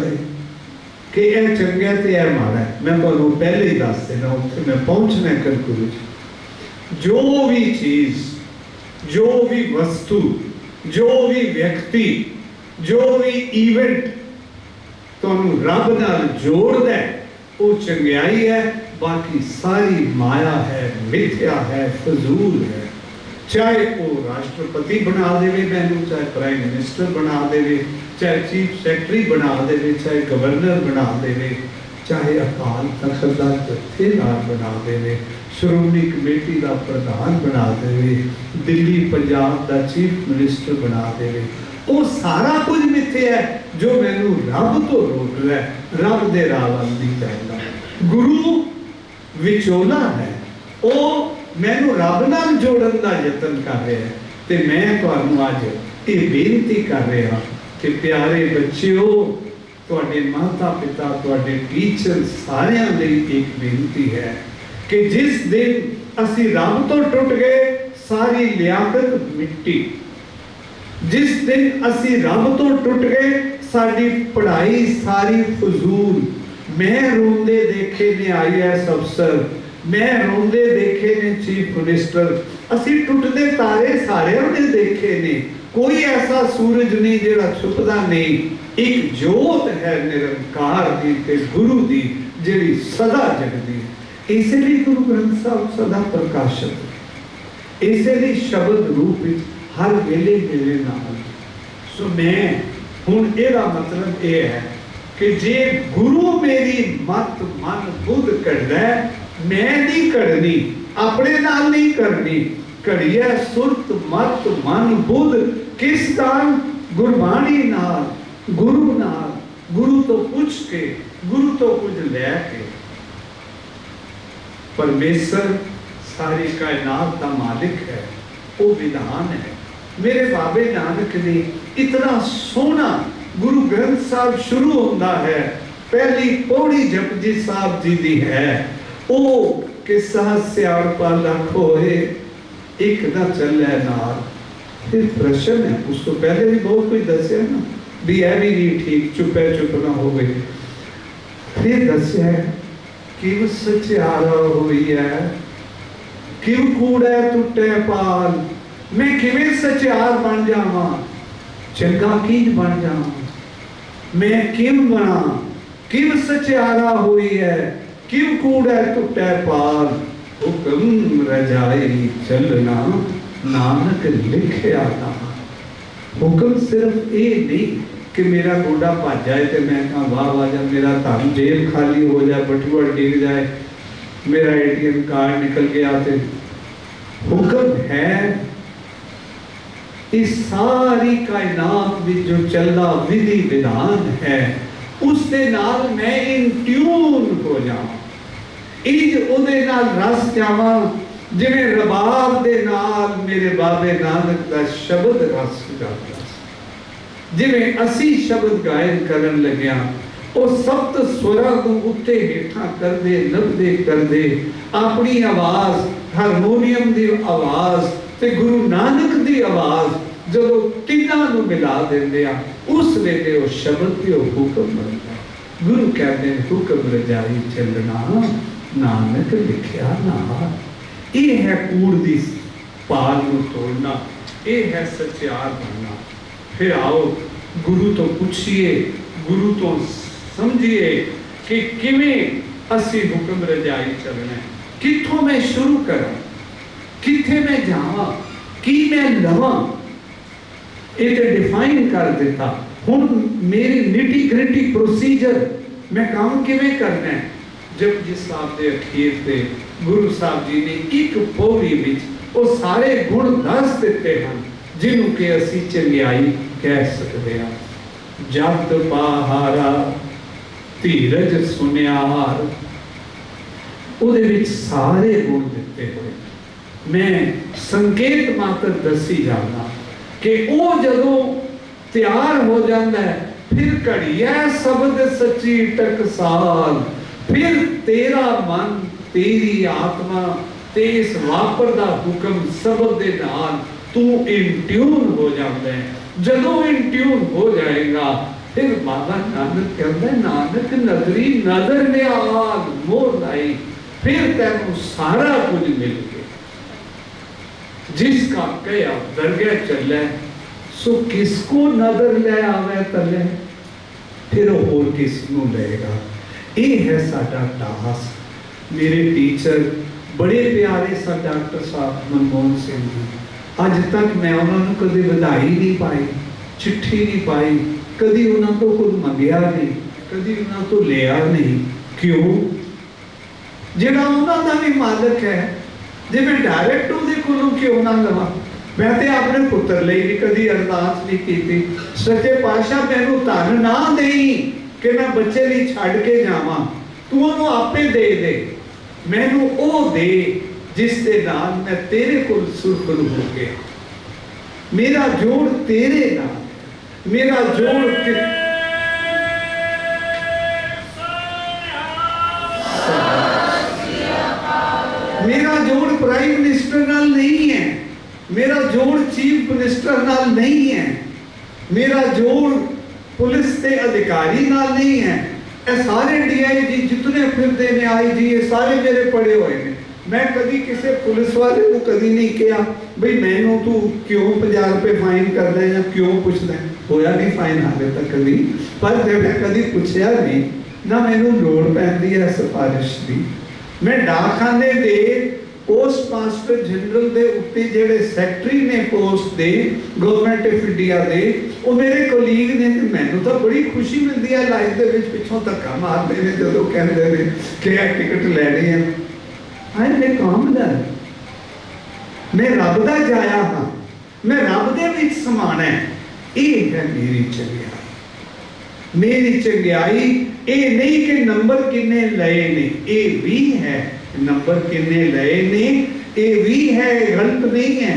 कि यह चंगा ते यह माड़ा है। मैं तुहानू पहले ही दस देना, उत्थे मैं पहुंचना कंक्लूजन। जो भी चीज, जो भी वस्तु, जो भी व्यक्ति, जो भी इवेंट तुहानू रब नाल जोड़दा है वो चंगियाई है, बाकी सारी माया है, मिथ्या है, फजूल है। चाहे वो राष्ट्रपति बना देवे मैनू, चाहे प्राइम मिनिस्टर बना देवे, चाहे चीफ सेक्रेटरी बना देवे, चाहे गवर्नर बना देवे, चाहे अकाल तख्त दा जथेदार बना देवे, श्रोमणी कमेटी का प्रधान बना देवे, दिल्ली पंजाब का चीफ मिनिस्टर बना देवे, वो सारा कुछ मिथ्या है जो मैनू रब तो रोक लै, रब दे राह वल नहीं जांदा। गुरु विचोला है, वो मैनू रब नाल जोड़न का यतन कर रहा है। ते मैं तुहानू अज ये बेनती कर रहा कि प्यारे बच्चों, तुहाडे माता पिता, तुहाडे टीचर सारिਆਂ ਲਈ एक बेनती है कि जिस दिन असी रब तो टुट गए सारी लियाकत मिट्टी, जिस दिन असी रब तो टुट गए साडी पढ़ाई सारी फजूल। मैं रोंदे देखे ने IAS अफसर, मैं रोंदे देखे ने चीफ मिनिस्टर, असी टुटदे तारे सारे ने देखे ने, कोई ऐसा सूरज नहीं जिहड़ा छुपदा नहीं। एक जोत है निरंकार दी ते गुरु दी जिहड़ी सदा जगदी है। इसलिए गुरु ग्रंथ साहब सदा प्रकाशित है, इसलिए शब्द रूप हर वेले मेरे नाल। सो मैं हुण एदा मतलब ये है कि जे गुरु मेरी मत मन बुद्ध करदा, मैं नहीं करनी, अपने नाल नहीं करनी। कड़िया सुरत मत मन बुद्ध किस कारण? गुरबाणी नाल, गुरु नाल, गुरु तो पूछ के, गुरु तो कुछ लैके। परमेश्वर सारी कायनात का मालिक है, वो विधान है। मेरे बाबे नानक ने इतना सोना गुरु ग्रंथ साहब शुरू होता है, पहली पौड़ी जपजी साहब जी दी है, ओ कि सहज सियाणपा लख होए एक ना चले नाल। फिर प्रश्न है, उस तो पहले भी बहुत कुछ दसिया ना भी यह भी नहीं ठीक, चुपे चुप ना हो गई। फिर दसिया कि सचियारा हुई है, क्यों कूड़े टुटे पाल, मैं किवें सचियार बन जावा, चंगा कीज बन जावा, मैं किम बना, किम सचियारा हुई है, क्यों कूड़े टुटे पाल, हुक्म रजाई चलना नानक लिखिया ना। हुक्म सिर्फ ये नहीं कि मेरा गोडा भज जाए तो मैं कहा वाह वाह, जब मेरा धन जेब खाली हो जाए, बटुआ डिग जाए, मेरा ATM कार्ड निकल गया, तो हुक्म है इस सारी कायनात में जो चलता विधि विधान है उसके नाल मैं इन ट्यून हो जाऊं, इंज उहदे नाल रस जावां जिवें रबाब दे नाल मेरे बाबे नानक दा शब्द रस जाता, जिवें असी शब्द गायन करन लग्या वो सप्त स्वरां को उत्ते हेठां करदे नभदे करदे अपनी आवाज, हारमोनियम दी आवाज ते गुरु नानक दी आवाज जदों तिन्हां नूं मिला दिंदे आ, उस वेले वो शब्द ते वो हुक्म बनदा। गुरु कहते हैं हुक्म रजाई चलना नानक लिखिया ना। ये है कूड़ दी पाल नूं तोड़ना, ये है सचियार बनना। फिर आओ गुरु तो पूछिए, गुरु तो समझिए कि किवें असी हुक्म रजाई चलना है, कित्थों मैं शुरू करा, किथे मैं जावा, की मैं लवां, ये तो डिफाइन कर दिता। हुण मेरी निटी ग्रिटी प्रोसीजर मैं काम किवें करना है। जपजी साहब के अखीर से गुरु साहब जी ने एक पौड़ी विच वो सारे गुण दस दिते हैं जिन्हों के असी चंगियाई कह सकते हैं। जत पहारा धीरज सुनियार, उहदे विच सारे गुण दिते हुए मैं संकेत मात्र दसी जाना कि वो जदों तैयार हो जाता है, फिर घड़िया शब्द सच्ची टकसाल, फिर तेरा मन तेरी आत्मा ते इस वापरदा हुक्म शब्द दे नाल तू इन ट्यून हो जाता है। जदों इन ट्यून हो जाएगा फिर बाबा नानक कहता है, नानक नदरी नजर ने आग मोर लाई, फिर तेनू सारा कुछ मिल गया। जिसका कया दरगाह चले सो किसको नजर ले आवे तले, फिर होर किसनू लेगा। ये है साडा टास्क। मेरे टीचर बड़े प्यारे सा डॉक्टर साहब मनमोहन सिंह जी, अज तक मैं उन्होंने कभी बधाई नहीं पाई, चिट्ठी नहीं पाई, कभी उन्होंने तो कुछ मंगया नहीं, कभी उन्होंने तो लिया नहीं। क्यों? जिहड़ा उन्होंने भी मालिक है, जे मैं डायरैक्ट उहदे कोलों क्यों ना लवां। मैं तो अपने पुत्र लिए भी कभी अरदास नहीं की। सच्चे पातशाह मैनू धन ना देई कि मैं बच्चे लिए छड़ के जावां, तू उन्होंने आपे दे दे, मैनू ओ दे जिस दे नाल मैं तेरे कोल सुरखरू हो गया। मेरा जोड़ तेरे नाल, मेरा जोड़ मेरा जोड़ प्राइम मिनिस्टर नाल नहीं है, मेरा जोड़ चीफ मिनिस्टर नाल नहीं है, मेरा जोड़ पुलिस के अधिकारी नाल नहीं है। ये सारे DIG जितने फिरते ने IG ये सारे मेरे पड़े हुए हैं। मैं कभी किसी पुलिस वाले को कभी नहीं किया भाई मैनू तू क्यों 50 रुपए फाइन कर दे या क्यों पूछना है। होया नहीं फाइन हाले तक कभी, पर जब मैं कभी पूछया नहीं ना मैनू लोड़ पैंदी है सिफारिश की। मैं डाकखाने दे पोस्ट मास्टर जनरल दे उत्ते जेड़े सैकटरी ने पोस्ट दे गवर्नमेंट ऑफ इंडिया दे वो मेरे कोलीग ने, ते मैनू तो बड़ी खुशी मिलती है लाइफ दे विच। पिछों धक्का मारते हैं जो कहते हैं कि टिकट लैनी है। हाय मैं काम दा, मैं रब दा जाया हाँ, मैं रब दे विच समाना है। ये है मेरी चंगियाई। मेरी चंगियाई ये नहीं कि नंबर किन्ने लए ने, ये भी है नंबर किन्ने लए ने, ये भी है, गलत नहीं है।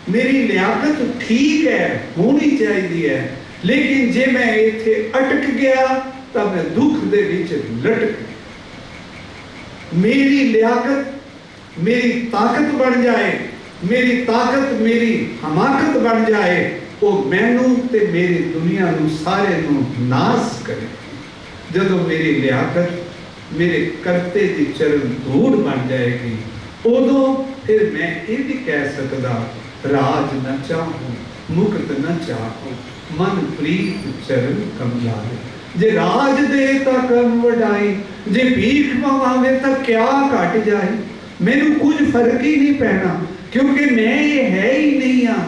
मेरी लियाकत ठीक है, होनी चाहिए है, लेकिन जे मैं इत्थे अटक गया तो मैं दुख दे विच लटक गया। मेरी लियाकत मेरी ताकत बन जाए, मेरी ताकत मेरी हमाकत बन जाए, वो मैनू ते मेरी दुनिया नू सारे नू नाश करे। जदों मेरी लियाकत मेरे करते दी चरण धूड़ बन जाएगी, उदों फिर मैं ये भी कह सकदा राज न चाहूं मुक्त न चाहूं मन प्रीत चरण कमलाए। जे राज दे तां कम वडाई, जे भीख मंगावे तां क्या घट जाए। मैनू कुछ फर्क ही नहीं पैना, क्योंकि मैं ये है ही नहीं हाँ।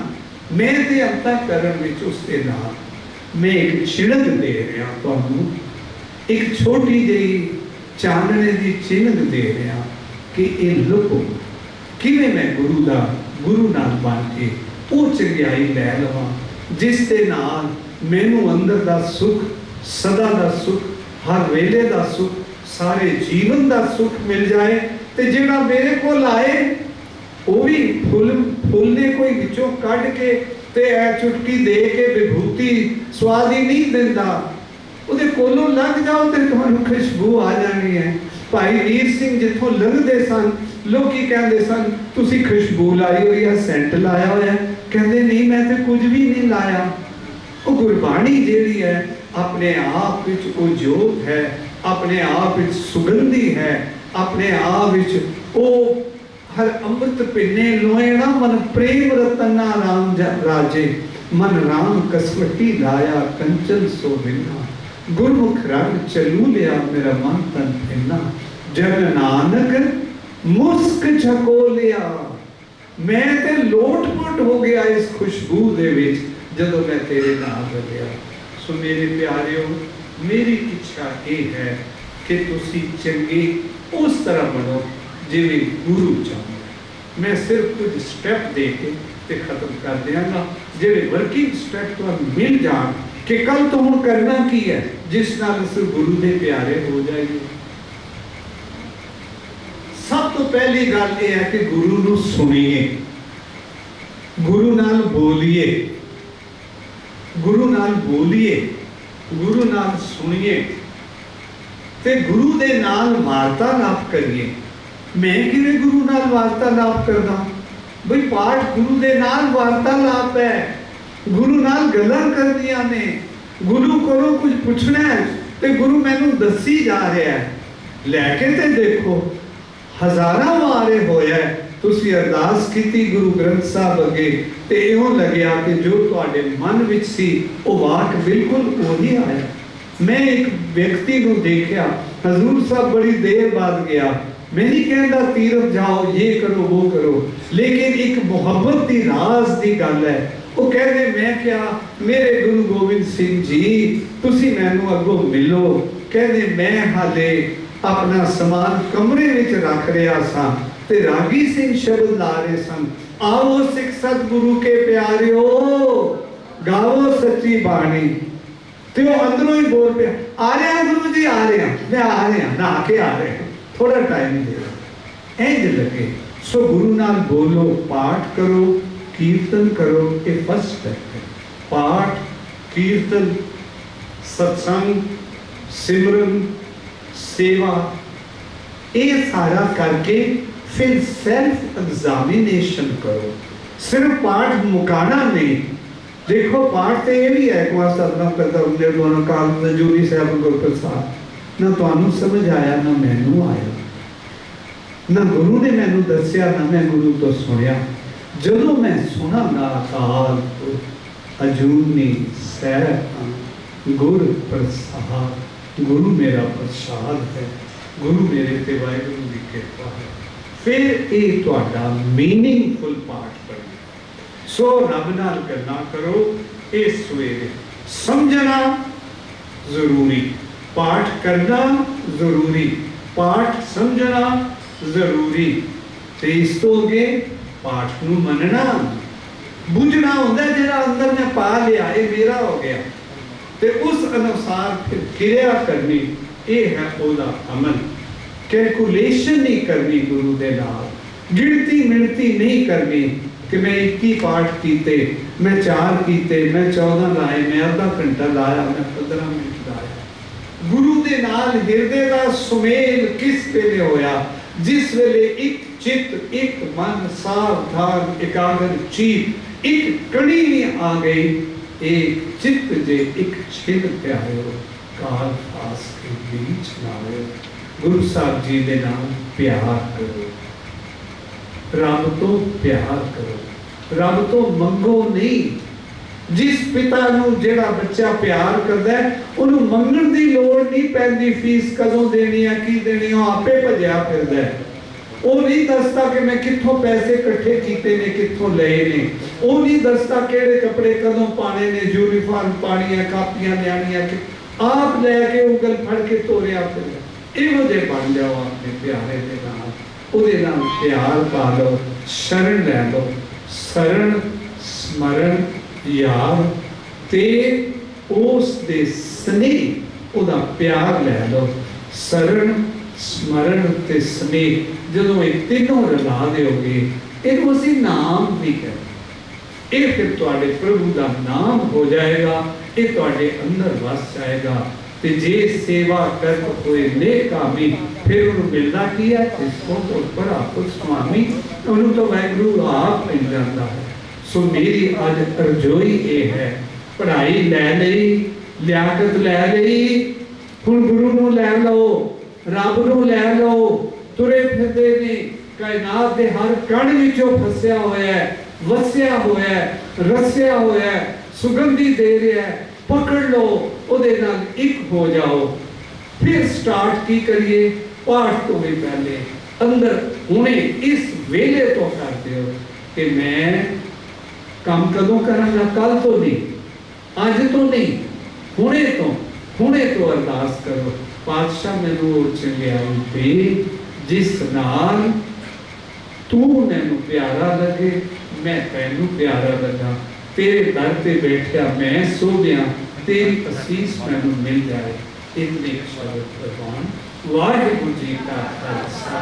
मैं ते अंतःकरण विच उसके नाल मैं एक छिड़क दे रहा तुहानू, एक छोटी जी चानने की चिन्ह दे रहा कि ये लुको किवें मैं गुरु नाल बन के वो चंगियाई लै लवां जिस दे नाल मैनू अंदर दा सुख, सदा दा सुख, हर वेले दा सुख, सारे जीवन दा सुख मिल जाए। ते जिहड़ा मेरे कोल आए वो भी फुल ने कोई विचों कढ़ के ते ऐ चुटकी दे के विभूति स्वाद ही नहीं दिंदा। ਉਹਦੇ ਕੋਲੋਂ ਲੰਘ ਜਾਓ ਤੇ ਤੁਹਾਨੂੰ ਖੁਸ਼ਬੂ ਆ ਜਾਣੀ ਹੈ। ਭਾਈ ਵੀਰ ਸਿੰਘ ਜਿੱਥੋਂ ਲੰਘਦੇ ਸਨ ਲੋਕੀ ਕਹਿੰਦੇ ਸਨ ਤੁਸੀਂ ਖੁਸ਼ਬੂ ਲਾਈ ਹੋਈ ਹੈ, ਸੈਂਟ ਲਾਇਆ ਹੋਇਆ। ਕਹਿੰਦੇ ਨਹੀਂ ਮੈਂ ਤੇ ਕੁਝ ਵੀ ਨਹੀਂ ਲਾਇਆ। ਉਹ ਗੁਰਬਾਣੀ ਜਿਹੜੀ ਹੈ ਆਪਣੇ ਆਪ ਵਿੱਚ ਉਹ ਜੋਤ ਹੈ, ਆਪਣੇ ਆਪ ਵਿੱਚ ਸੁਗੰਧੀ ਹੈ, ਆਪਣੇ ਆਪ ਵਿੱਚ ਉਹ हर अमृत पिन्ने लोएना मन प्रेम रतना राम राजे मन राम कसवटी लाया कंचन सो बिना गुरमुख रंग चलू लिया मेरा मन तन फिरना जन नानक मुस्क झको लिया। मैं ते लोट-पोट हो गया इस खुशबू दे विच जदों मैं तेरे नाल रलिया। सो मेरे प्यारिओ मेरी इच्छा ये है कि तुसी चंगे उस तरह बनो जिवें गुरु चाहते। मैं सिर्फ कुछ स्टेप दे के ते खत्म कर देंगा जेडे वर्किंग स्टेप तो मिल जान कि कल तो हुण करना की है जिस नाल असीं गुरु दे प्यारे हो जाएंगे। सब तो पहली गल ये है कि गुरु नूं सुनिए, गुरु नाल बोलिए, गुरु नाल बोलिए, गुरु नाल सुनिए ते गुरु दे नाल वार्तालाप करिए। मैं किवें गुरु नाल वार्तालाप करदा? बई पाठ गुरु दे नाल वार्तालाप है, गुरु नाल गल्लां करदियां ने। गुरु कोलों कुछ पुछना है ते गुरु मैनूं दसी जा रहा है। लैके ते देखो हज़ारां वारे होया तुसीं अरदास कीती गुरु ग्रंथ साहब अगे ते इहों लग्या कि जो तुहाडे मन विच सी वो वाक बिल्कुल ओही आया। मैं एक व्यक्ति को देखा हजूर साहब बड़ी देर बाद गया। मैं नहीं कहता तीरथ जाओ ये करो वो करो, लेकिन एक मुहब्बत की राज की गल है। वो कहते मैं क्या मेरे गुरु गोबिंद सिंह जी तुसी मैनू अगों मिलो। कहते मैं हाले अपना समान कमरे विच रख रहा सा ते रागी सिंह शब्द ला रहे सन। आओ सिख सतगुरु के प्यारिओ गाओ सच्ची बाणी। तो अंदरों ही बोल पे आ रहे हैं गुरु जी, आ रहे हैं, मैं आ रहे हैं, नहा के आ रहे हैं, थोड़ा टाइम दे रहा इंज लगे। सो गुरु नाल बोलो, पाठ करो, कीर्तन करो, ये फर्स्ट स्टेप है। पाठ, कीर्तन, सत्संग, सिमरन, सेवा, ये सारा करके फिर सेल्फ एग्जामिनेशन करो। सिर्फ पाठ मुकाना नहीं। देखो पाठ तो यह भी है कुआं सतनाम करता निर्गुण काल नजूरी साहब गुरप्रसाद ना तुहानू समझ आया ना मैनू आया, ना गुरु ने मैनू दसिया ना मैं गुरु तो सुनिया। जदों मैं सुना ना अकाल अजूनी सैर गुर प्रसाद, गुरु मेरा प्रसाद है, गुरु मेरे ते वाहिगुरू दी कृपा है। फिर ये तुहाडा मीनिंगफुल पाठ पढ़ो। सो रब नाल गल्लां करो। इस सवेरे समझना जरूरी, पाठ करना जरूरी, पाठ समझना जरूरी ते इस तो अगे पाठ नूं मनना बुझना होंदा जिहड़ा अंदर मैं पा लिया ये मेरा हो गया ते उस अनुसार फिर क्रिया करनी। ये है ओदा अमल। कैलकुलेशन नहीं करनी गुरु दे नाल, गिनती मिनती नहीं करनी। कि मैं 21 पाठ कीते, मैं 4 कीते, मैं 14 लाए, मैं आधा घंटा लाया, मैं 15 मिनट लाया। गुरु दे नाल हिरदे दा सुमेल किस वेले होया? जिस वेले एक चित, एक मन सावधान एकाग्र चीत, एक कड़ी आ गई, एक चित जे एक छिन प्यारो, काल फास के बीच लाओ। गुरु साहब जी दे नाल प्यार करो, रब तो प्यार करो, रब तो मंगो नहीं। जिस पिता नूं जेड़ा बच्चा प्यार करदा है उन्होंने मंगण दी लोड़ नहीं पैंदी, फीस कदों देनी है की देनी, वो आपे भजया फिरदा है। वो नहीं दसदा कि मैं कित्थों पैसे इकट्ठे कीते ने, कित्थों लए ने। वो नहीं दसदा किहड़े कपड़े कदों पाने ने, यूनीफॉर्म पानी है, कापियां लियानियां, आप लैके उंगल फड़ के तोरिया फिरदा। इहो जे बन जाओ अपने प्यारे दे नाल, ਉਹਦੇ ਨਾਲ ਪਿਆਰ ਪਾ ਲਓ, ਸ਼ਰਨ ਲੈ ਲਓ। ਸ਼ਰਨ ਸਮਰਨ ਯਾਦ ਤੇ ਉਸ ਦੇ ਸਨੇਹ, ਉਹਦਾ ਪਿਆਰ ਲੈ ਲਓ। ਸ਼ਰਨ ਸਮਰਨ ਤੇ ਸਨੇਹ ਜਦੋਂ ਇਹ ਤਿੰਨੋਂ ਰਲਾ ਦਿਓਗੇ, ਇਹਨੂੰ ਅਸੀਂ ਨਾਮ ਵੀ ਕਹਿੰਦੇ। ਇਹ ਫਿਰ ਤੁਹਾਡੇ ਪ੍ਰਭੂ ਦਾ ਨਾਮ ਹੋ ਜਾਏਗਾ, ਇਹ ਤੁਹਾਡੇ ਅੰਦਰ ਵਸ ਜਾਏਗਾ। ਤੇ ਜੇ ਸੇਵਾ ਕਰਤ ਹੋਏ ਨੇਕਾਮੀ, ਫਿਰ ਉਹਨੂੰ ਮਿਲਦਾ ਕੀ ਹੈ? ਇਸਕੋ ਤੋਂ ਬੜਾ ਕੁਝ ਸੁਆਮੀ, ਉਹਨੂੰ ਤਾਂ ਵਾਹਿਗੁਰੂ ਆਪ ਮਿਲ ਜਾਂਦਾ ਹੈ। ਸੋ ਮੇਰੀ ਅੱਜ ਅਰਜ਼ੋਈ ਇਹ ਹੈ, ਪੜ੍ਹਾਈ ਲੈ ਲਈ, ਲਿਆਕਤ ਲੈ ਲਈ, ਹੁਣ ਗੁਰੂ ਨੂੰ ਲੈ ਲਓ, ਰੱਬ ਨੂੰ ਲੈ ਲਓ। ਤੁਰੇ ਫਿਰਦੇ ਨੇ ਕਾਇਨਾਤ ਦੇ ਹਰ ਕਣ ਵਿੱਚੋਂ ਫਸਿਆ ਹੋਇਆ ਹੈ, ਵਸਿਆ ਹੋਇਆ ਹੈ, ਰਸਿਆ ਹੋਇਆ ਹੈ, ਸੁਗੰਧੀ ਦੇ ਰਿਹਾ ਹੈ। पकड़ लो, ਉਹਦੇ ਨਾਲ ਇੱਕ ਹੋ ਜਾਓ। फिर स्टार्ट की करिए पाठ तो भी पहले अंदर हुणे इस वेले तो कर दियो कि मैं काम कदों करांगा, कल तो नहीं, अज तो नहीं, हुणे तो अरदास करो। पातशाह मैनू चंगियाई दे जिस नाल तू मैनू प्यारा लगे, मैं तैनू प्यारा लगा। तेरे दर पे बैठा मैं सोध्या, तेरी असीस मैनू मिल जाए। इतने शब्द भगवान वाहिगुरू जी का खालसा।